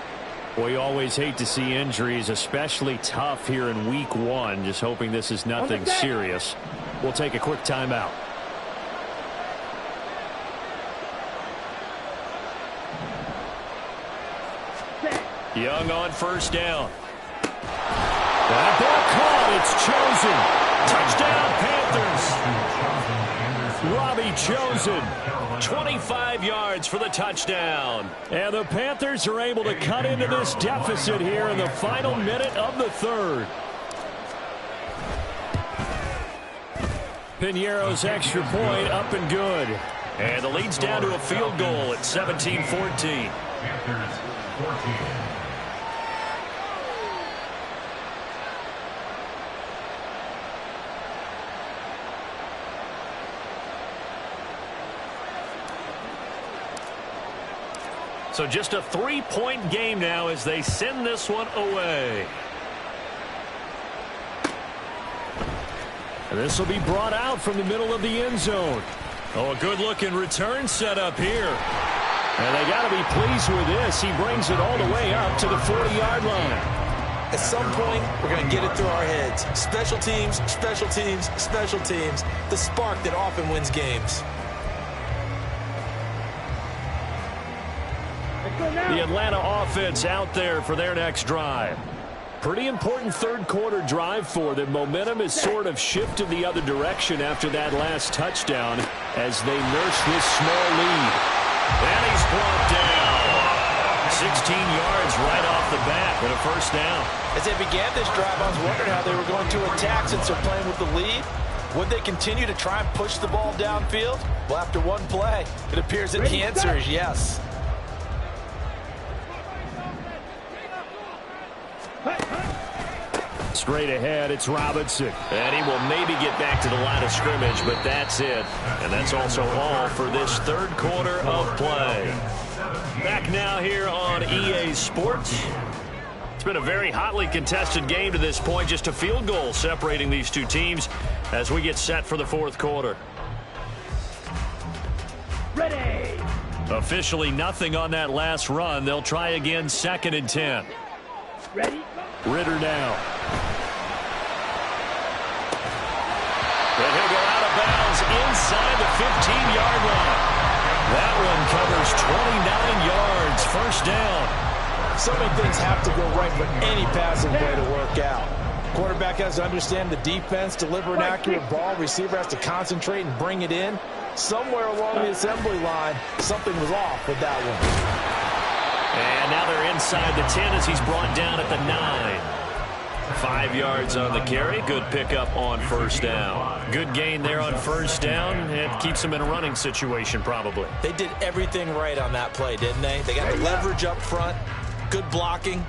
Speaker 1: Boy, you always hate to see injuries, especially tough here in week 1. Just hoping this is nothing serious. We'll take a quick timeout. Young on 1st down. That ball caught. It's chosen. Robbie Chosen. 25 yards for the touchdown. And the Panthers are able to cut into this deficit here in the final minute of the 3rd. Piñeiro's extra point up and good. And the lead's down to a field goal at 17-14.
Speaker 2: Panthers 14.
Speaker 1: So just a 3-point game now as they send this one away. And this will be brought out from the middle of the end zone. Oh, a good-looking return set up here. And they got to be pleased with this. He brings it all the way up to the 40-yard line.
Speaker 6: At some point, we're going to get it through our heads. Special teams, special teams, special teams. The spark that often wins games.
Speaker 1: The Atlanta offense out there for their next drive. Pretty important third quarter drive for them. Momentum has sort of shifted the other direction after that last touchdown as they nurse this small lead. And he's brought down. 16 yards right off the bat and a first down.
Speaker 3: As they began this drive, I was wondering how they were going to attack since they're playing with the lead. Would they continue to try and push the ball downfield? Well, after one play, it appears that the answer is yes.
Speaker 1: Straight ahead, it's Robinson. And he will maybe get back to the line of scrimmage, but that's it. And that's also all for this third quarter of play. Back now here on EA Sports. It's been a very hotly contested game to this point. Just a field goal separating these two teams as we get set for the fourth quarter.
Speaker 4: Ready.
Speaker 1: Officially nothing on that last run. They'll try again, 2nd and 10.
Speaker 4: Ready.
Speaker 1: Ritter now. And he'll go out of bounds inside the 15-yard line. That one covers 29 yards. First down.
Speaker 3: So many things have to go right for any passing play to work out. Quarterback has to understand the defense, deliver an accurate ball. Receiver has to concentrate and bring it in. Somewhere along the assembly line, something was off with that one.
Speaker 1: And now they're inside the 10 as he's brought down at the 9. 5 yards on the carry. Good pickup on first down. Good gain there on first down. It keeps them in a running situation probably.
Speaker 6: They did everything right on that play, didn't they? They got the leverage up front, good blocking,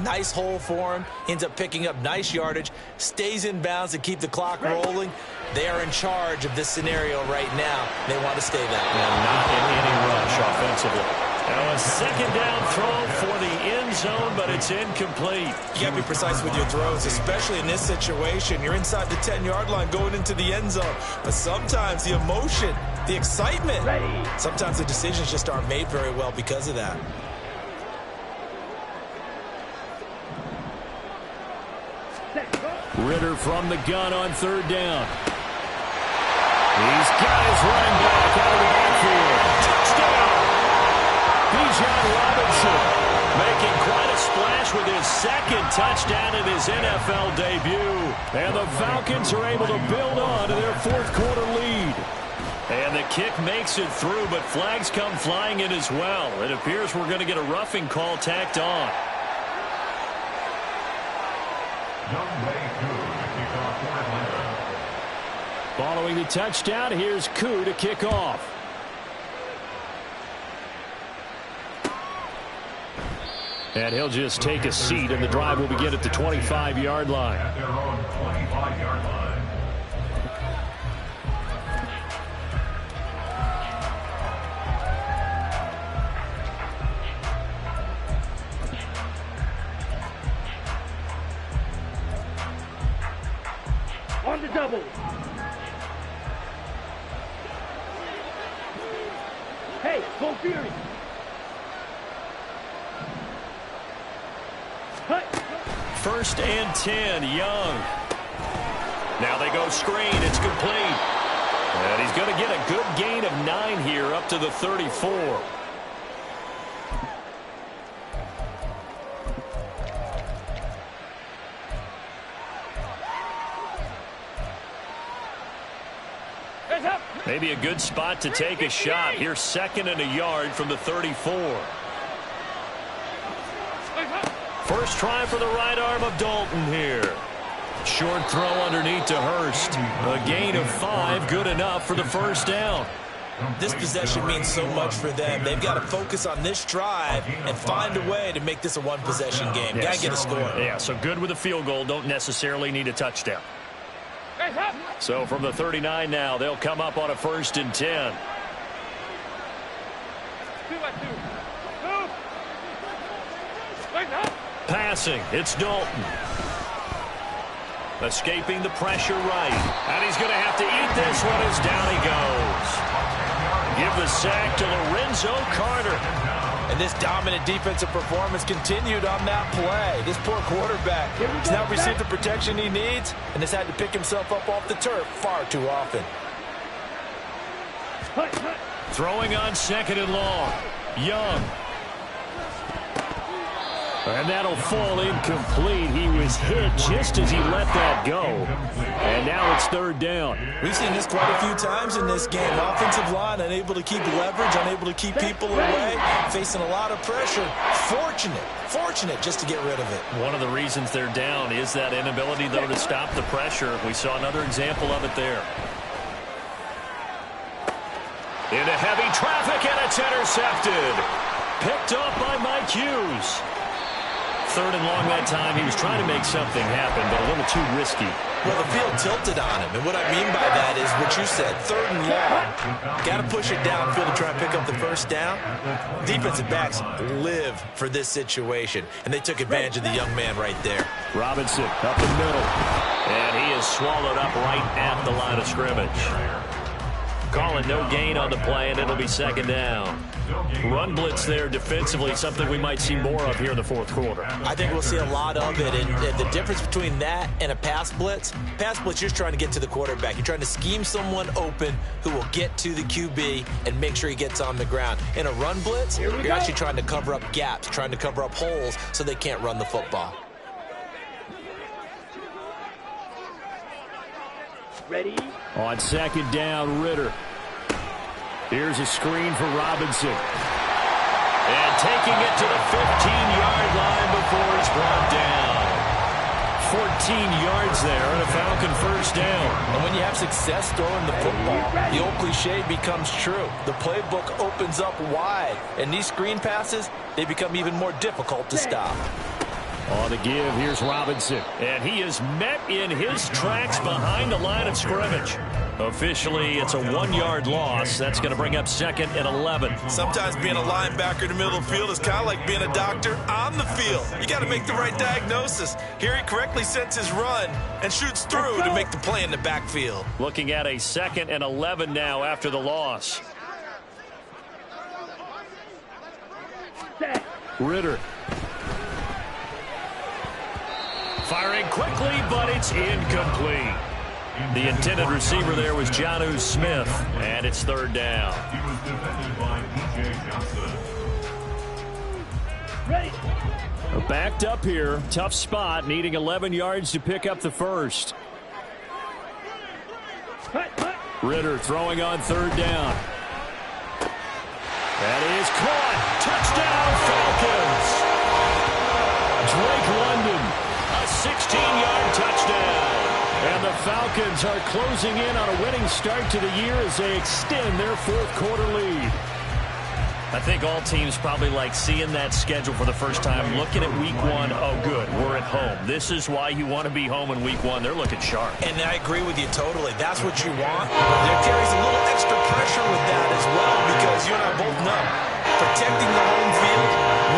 Speaker 6: nice hole for him, ends up picking up nice yardage, stays in bounds to keep the clock rolling. They are in charge of this scenario right now. They want to stay that way.
Speaker 1: And not in any rush offensively. Now a second down throw for the end zone, but it's incomplete.
Speaker 6: You got to be precise with your throws, especially in this situation. You're inside the 10-yard line going into the end zone. But sometimes the emotion, the excitement, sometimes the decisions just aren't made very well because of that.
Speaker 1: Ritter from the gun on third down. He's got his running back out of the backfield. Touchdown! Bijan Robinson making quite a splash with his second touchdown in his NFL debut. And the Falcons are able to build on to their fourth quarter lead. And the kick makes it through, but flags come flying in as well. It appears we're going to get a roughing call tacked on. Following the touchdown, here's Koo to kick off. And he'll just take a seat, and the drive will begin at the 25-yard line.
Speaker 2: At their own 25-yard line.
Speaker 4: On the double. Hey, go Fury.
Speaker 1: First and 10, Young. Now they go screen. It's complete. And he's going to get a good gain of 9 here up to the 34. Maybe a good spot to take a shot. Here's 2nd and a yard from the 34. First try for the right arm of Dalton here. Short throw underneath to Hurst. A gain of 5, good enough for the first down.
Speaker 6: This possession means so much for them. They've got to focus on this drive and find a way to make this a one-possession game.
Speaker 1: Yes.
Speaker 6: Got to get a score.
Speaker 1: Yeah, so good with a field goal. Don't necessarily need a touchdown. So from the 39 now, they'll come up on a 1st and 10. Passing, it's Dalton. Escaping the pressure right. And he's going to have to eat this one as down he goes. Give the sack to Lorenzo Carter.
Speaker 3: And this dominant defensive performance continued on that play. This poor quarterback has not received the protection he needs and has had to pick himself up off the turf far too often.
Speaker 1: Throwing on 2nd and long. Young. And that'll fall incomplete. He was hit just as he let that go. And now it's 3rd down.
Speaker 6: We've seen this quite a few times in this game. Offensive line unable to keep leverage, unable to keep people away, facing a lot of pressure. Fortunate just to get rid of it.
Speaker 1: One of the reasons they're down is that inability, though, to stop the pressure. We saw another example of it there. Into heavy traffic, and it's intercepted. Picked up by Mike Hughes. 3rd and long that time. He was trying to make something happen, but a little too risky.
Speaker 6: Well, the field tilted on him, and what I mean by that is what you said, 3rd and long. Got to push it downfield to try and pick up the 1st down. Defensive backs live for this situation, and they took advantage of the young man right there.
Speaker 1: Robinson up the middle, and he is swallowed up right at the line of scrimmage. Calling no gain on the play, and it'll be 2nd down. Run blitz there defensively, something we might see more of here in the 4th quarter.
Speaker 6: I think we'll see a lot of it, and the difference between that and a pass blitz, you're just trying to get to the quarterback. You're trying to scheme someone open who will get to the QB and make sure he gets on the ground. In a run blitz, you're actually trying to cover up gaps, trying to cover up holes so they can't run the football.
Speaker 4: Ready?
Speaker 1: On 2nd down, Ritter. Here's a screen for Robinson. And taking it to the 15-yard line before it's brought down. 14 yards there and a Falcon 1st down.
Speaker 3: And when you have success throwing the football, the old cliche becomes true. The playbook opens up wide, and these screen passes, they become even more difficult to stop.
Speaker 1: On the give, here's Robinson. And he is met in his tracks behind the line of scrimmage. Officially, it's a 1-yard loss. That's going to bring up 2nd and 11.
Speaker 6: Sometimes being a linebacker in the middle of the field is kind of like being a doctor on the field. You got to make the right diagnosis. Here he correctly sets his run and shoots through to make the play in the backfield.
Speaker 1: Looking at a 2nd and 11 now after the loss. Ritter. Firing quickly, but it's incomplete. The intended receiver there was Jonnu Smith, and it's 3rd down.
Speaker 2: He was defended by DJ Johnson.
Speaker 4: Ready?
Speaker 1: Backed up here, tough spot, needing 11 yards to pick up the 1st. Ritter throwing on 3rd down. That is caught. Touchdown, Falcons. Drake London, a 16-yard touchdown. And the Falcons are closing in on a winning start to the year as they extend their 4th quarter lead. I think all teams probably like seeing that schedule for the first time, looking at week 1. Oh, good, we're at home. This is why you want to be home in week 1. They're looking sharp.
Speaker 6: And I agree with you totally. That's what you want. There carries a little extra pressure with that as well, because you and I both know protecting the home field,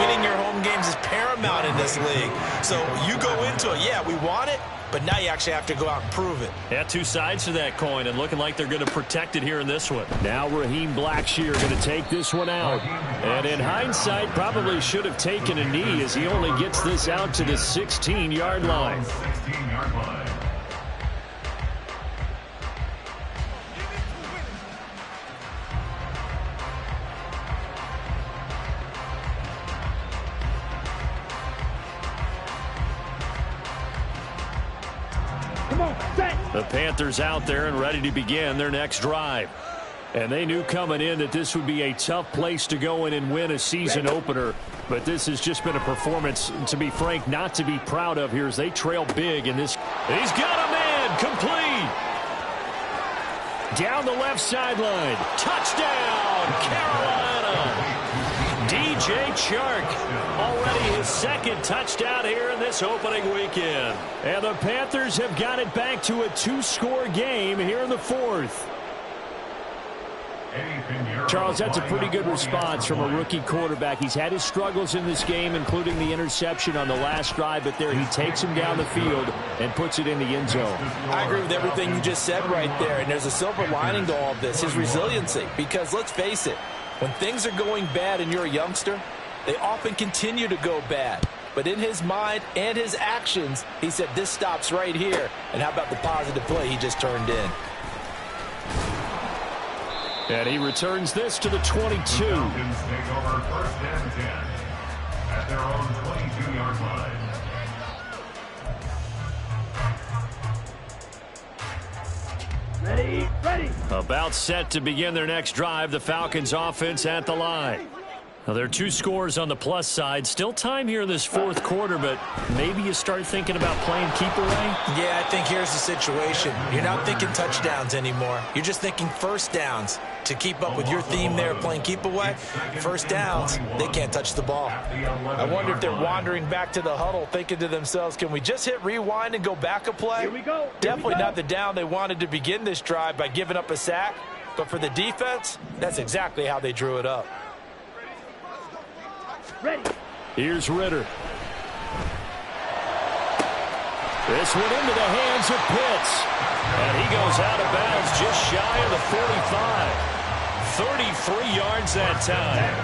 Speaker 6: winning your home games is paramount in this league. So you go into it, yeah, we want it, but now you actually have to go out and prove it.
Speaker 1: Yeah, 2 sides to that coin, and looking like they're going to protect it here in this one. Now Raheem Blackshear going to take this one out. And in hindsight, probably should have taken a knee as he only gets this out to the 16-yard line.
Speaker 2: 16-yard line.
Speaker 1: The Panthers out there and ready to begin their next drive. And they knew coming in that this would be a tough place to go in and win a season opener. But this has just been a performance, to be frank, not to be proud of here as they trail big in this. He's got a man, complete. Down the left sideline. Touchdown, Carolina. DJ Chark, already his 2nd touchdown here in this opening weekend. And the Panthers have got it back to a 2-score game here in the 4th. Charles, that's a pretty good response from a rookie quarterback. He's had his struggles in this game, including the interception on the last drive, but there he takes him down the field and puts it in the end zone.
Speaker 3: I agree with everything you just said right there, and there's a silver lining to all of this, his resiliency. Because let's face it, when things are going bad and you're a youngster,
Speaker 5: they often continue to go bad. But in his mind and his actions, he said, this stops right here. And how about the positive play he just turned in?
Speaker 1: And he returns this to the 22.
Speaker 2: The Falcons take over 1st and 10 at their own 22-yard line.
Speaker 4: Ready, ready.
Speaker 1: About set to begin their next drive, the Falcons offense at the line. Now, there are 2 scores on the plus side. Still time here in this 4th quarter, but maybe you start thinking about playing keep away?
Speaker 6: Yeah, I think here's the situation. You're not thinking touchdowns anymore. You're just thinking first downs. To keep up with your theme there, playing keep away, first downs, they can't touch the ball.
Speaker 5: I wonder if they're wandering back to the huddle, thinking to themselves, can we just hit rewind and go back a play?
Speaker 4: Here we go.
Speaker 5: Definitely not the down they wanted to begin this drive by giving up a sack. But for the defense, that's exactly how they drew it up.
Speaker 4: Ready.
Speaker 1: Here's Ritter. This one into the hands of Pitts. And he goes out of bounds just shy of the 45. 33 yards that time.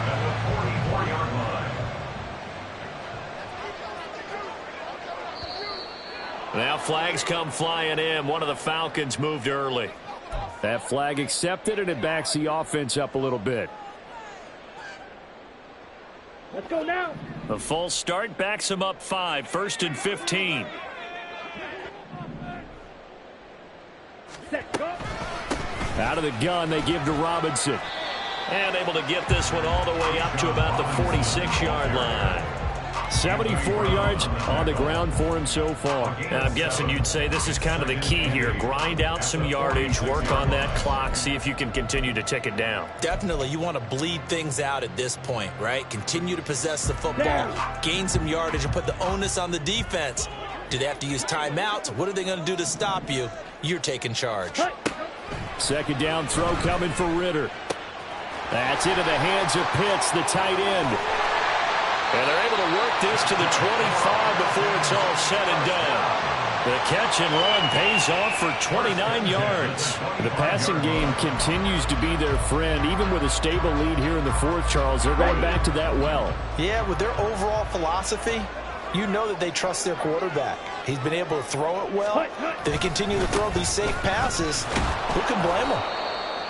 Speaker 1: Now flags come flying in. One of the Falcons moved early. That flag accepted, and it backs the offense up a little bit.
Speaker 4: Let's go now.
Speaker 1: A false start backs him up 5. 1st and 15.
Speaker 4: Set, go.
Speaker 1: Out of the gun, they give to Robinson. And able to get this one all the way up to about the 46-yard line. 74 yards on the ground for him so far. Now, I'm guessing you'd say this is kind of the key here. Grind out some yardage, work on that clock, see if you can continue to tick it down.
Speaker 6: Definitely, you want to bleed things out at this point, right? Continue to possess the football, gain some yardage, and put the onus on the defense. Do they have to use timeouts? What are they going to do to stop you? You're taking charge.
Speaker 1: 2nd down throw coming for Ritter. That's into the hands of Pitts, the tight end. And they're able to work this to the 25 before it's all said and done. The catch and run pays off for 29 yards. The passing game continues to be their friend. Even with a stable lead here in the 4th, Charles, they're going back to that well.
Speaker 5: Yeah, with their overall philosophy, you know that they trust their quarterback. He's been able to throw it well. They continue to throw these safe passes. Who can blame them?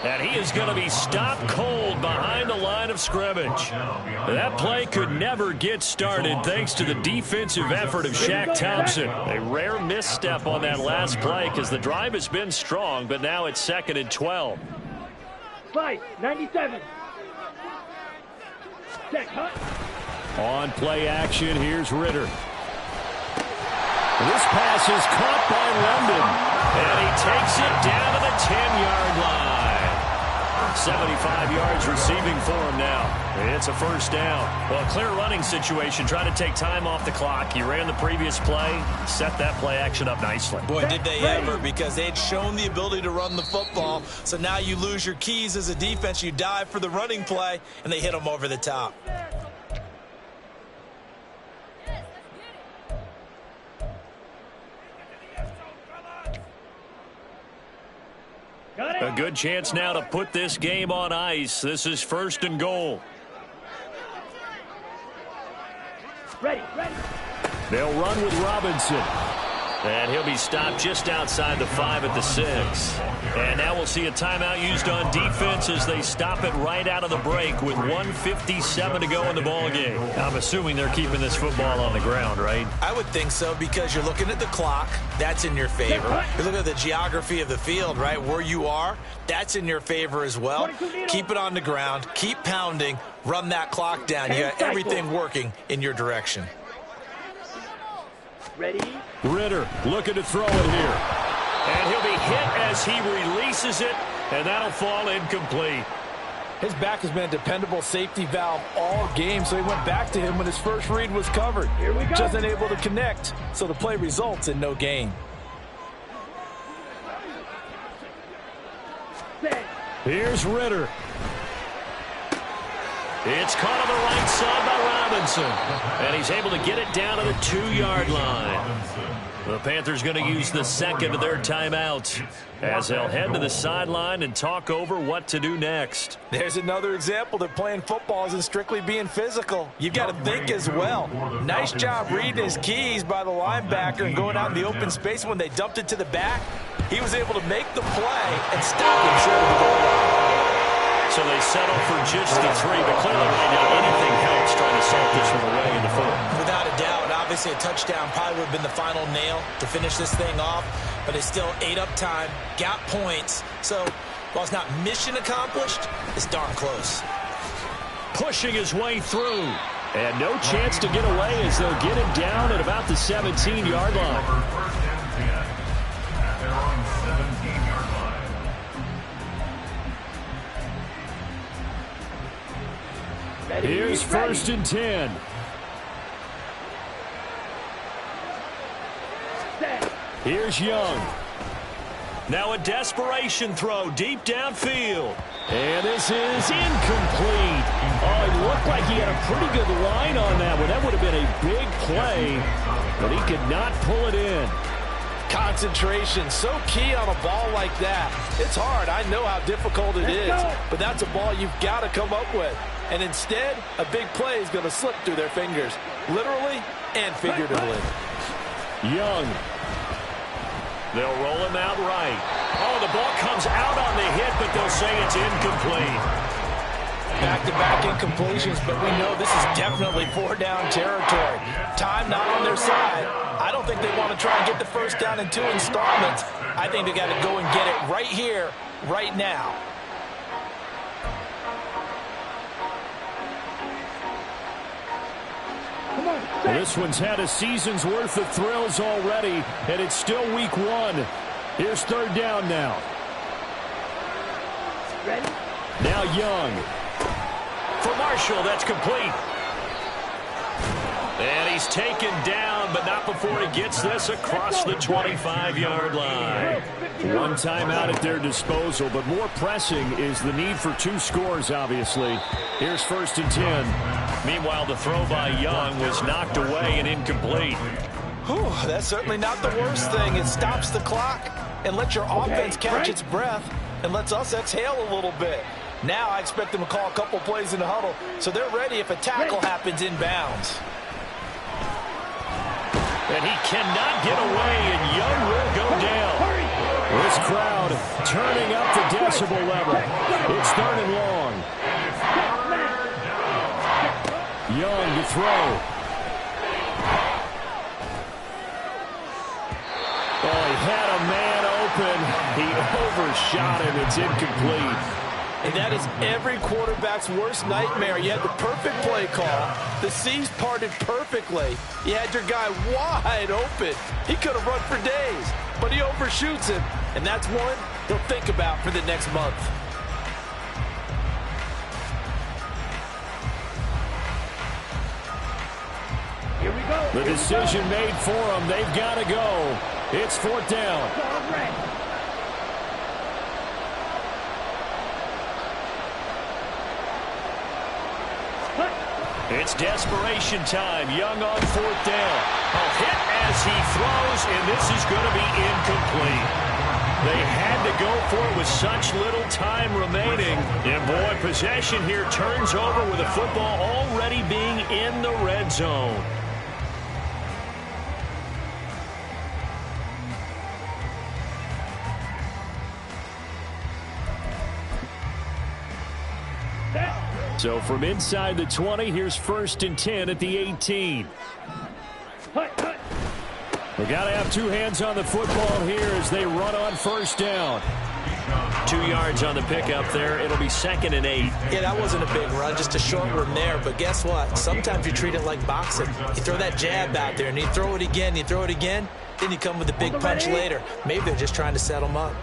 Speaker 1: And he is going to be stopped cold behind the line of scrimmage. That play could never get started thanks to the defensive effort of Shaq Thompson. A rare misstep on that last play because the drive has been strong, but now it's 2nd and 12.
Speaker 4: Fight, 97. Set, cut.
Speaker 1: On play action, here's Ritter. This pass is caught by London, and he takes it down to the 10-yard line. 75 yards receiving for him now. It's a 1st down. Well, clear running situation. Trying to take time off the clock. He ran the previous play, set that play action up nicely.
Speaker 6: Boy, did they ever, because they had shown the ability to run the football. So now you lose your keys as a defense. You dive for the running play, and they hit them over the top.
Speaker 1: A good chance now to put this game on ice. This is 1st and goal.
Speaker 4: Ready, ready.
Speaker 1: They'll run with Robinson. And he'll be stopped just outside the 5 at the 6. And now we'll see a timeout used on defense as they stop it right out of the break with 1:57 to go in the ballgame. I'm assuming they're keeping this football on the ground, right?
Speaker 6: I would think so, because you're looking at the clock. That's in your favor. You're looking at the geography of the field, right? Where you are, that's in your favor as well. Keep it on the ground. Keep pounding. Run that clock down. You got everything working in your direction.
Speaker 4: Ready.
Speaker 1: Ritter looking to throw it here. And he'll be hit as he releases it, and that'll fall incomplete.
Speaker 5: His back has been a dependable safety valve all game, so he went back to him when his first read was covered.
Speaker 4: Here we go.
Speaker 5: Just unable to connect, so the play results in no gain.
Speaker 4: Set.
Speaker 1: Here's Ritter. It's caught on the right side by Robinson. And he's able to get it down to the 2-yard line. The Panthers going to use the second of their timeouts as they'll head to the sideline and talk over what to do next.
Speaker 3: There's another example that playing football isn't strictly being physical. You've got to think as well. Nice job reading his keys by the linebacker and going out in the open space. When they dumped it to the back, he was able to make the play and stop him short of the goal line.
Speaker 1: So they settle for just the 3, but clearly right now anything helps trying to salt this one away in the foot.
Speaker 6: Without a doubt, obviously a touchdown probably would have been the final nail to finish this thing off, but they still ate up time, got points. So while it's not mission accomplished, it's darn close.
Speaker 1: Pushing his way through, and no chance to get away as they'll get him down at about the 17-yard line.
Speaker 2: First and 10 at their own 17-yard line.
Speaker 1: Here's first and 10. Here's Young. Now a desperation throw deep downfield. And this is incomplete. Oh, it looked like he had a pretty good line on that one. That would have been a big play, but he could not pull it in.
Speaker 5: Concentration, so key on a ball like that. It's hard. I know how difficult it is, but that's a ball you've got to come up with. And instead, a big play is going to slip through their fingers, literally and figuratively.
Speaker 1: Young. They'll roll him out right. Oh, the ball comes out on the hit, but they'll say it's incomplete.
Speaker 3: Back-to-back incompletions, but we know this is definitely 4-down territory. Time not on their side. I don't think they want to try and get the first down in 2 installments. I think they got to go and get it right here, right now.
Speaker 1: Well, this one's had a season's worth of thrills already, and it's still week 1. Here's third down now.
Speaker 4: Ready?
Speaker 1: Now Young. For Marshall, that's complete. And he's taken down, but not before he gets this across the 25-yard line. One timeout at their disposal, but more pressing is the need for 2 scores, obviously. Here's first and 10. Meanwhile, the throw by Young was knocked away and incomplete.
Speaker 3: Whew, that's certainly not the worst thing. It stops the clock and lets your offense catch its breath and lets us exhale a little bit. Now I expect them to call a couple plays in the huddle, so they're ready if a tackle happens inbounds.
Speaker 1: And he cannot get away, and Young will go down. This crowd turning up the decibel level. It's third and long. Young to throw. Oh, he had a man open. He overshot him. It's incomplete.
Speaker 5: And that is every quarterback's worst nightmare. You had the perfect play call. The seas parted perfectly. You had your guy wide open. He could have run for days, but he overshoots him. And that's one he'll think about for the next month.
Speaker 4: Here we go.
Speaker 1: The decision made for them. They've got to go. It's fourth down. It's desperation time. Young on fourth down. A hit as he throws, and this is going to be incomplete. They had to go for it with such little time remaining. And boy, possession here turns over with the football already being in the red zone. So from inside the 20, here's first and 10 at the 18. We got to have 2 hands on the football here as they run on first down. 2 yards on the pickup there. It'll be second and 8.
Speaker 6: Yeah, that wasn't a big run, just a short one there. But guess what? Sometimes you treat it like boxing. You throw that jab out there, and you throw it again, you throw it again, then you come with a big punch later. Maybe they're just trying to set them up.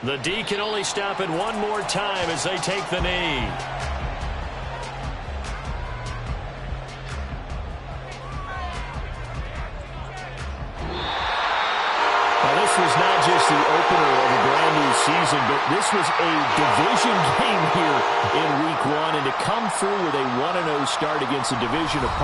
Speaker 1: The D can only stop it one more time as they take the knee. Now, this was not just the opener of a brand new season, but this was a division game here in week 1, and to come through with a 1-0 start against a division opponent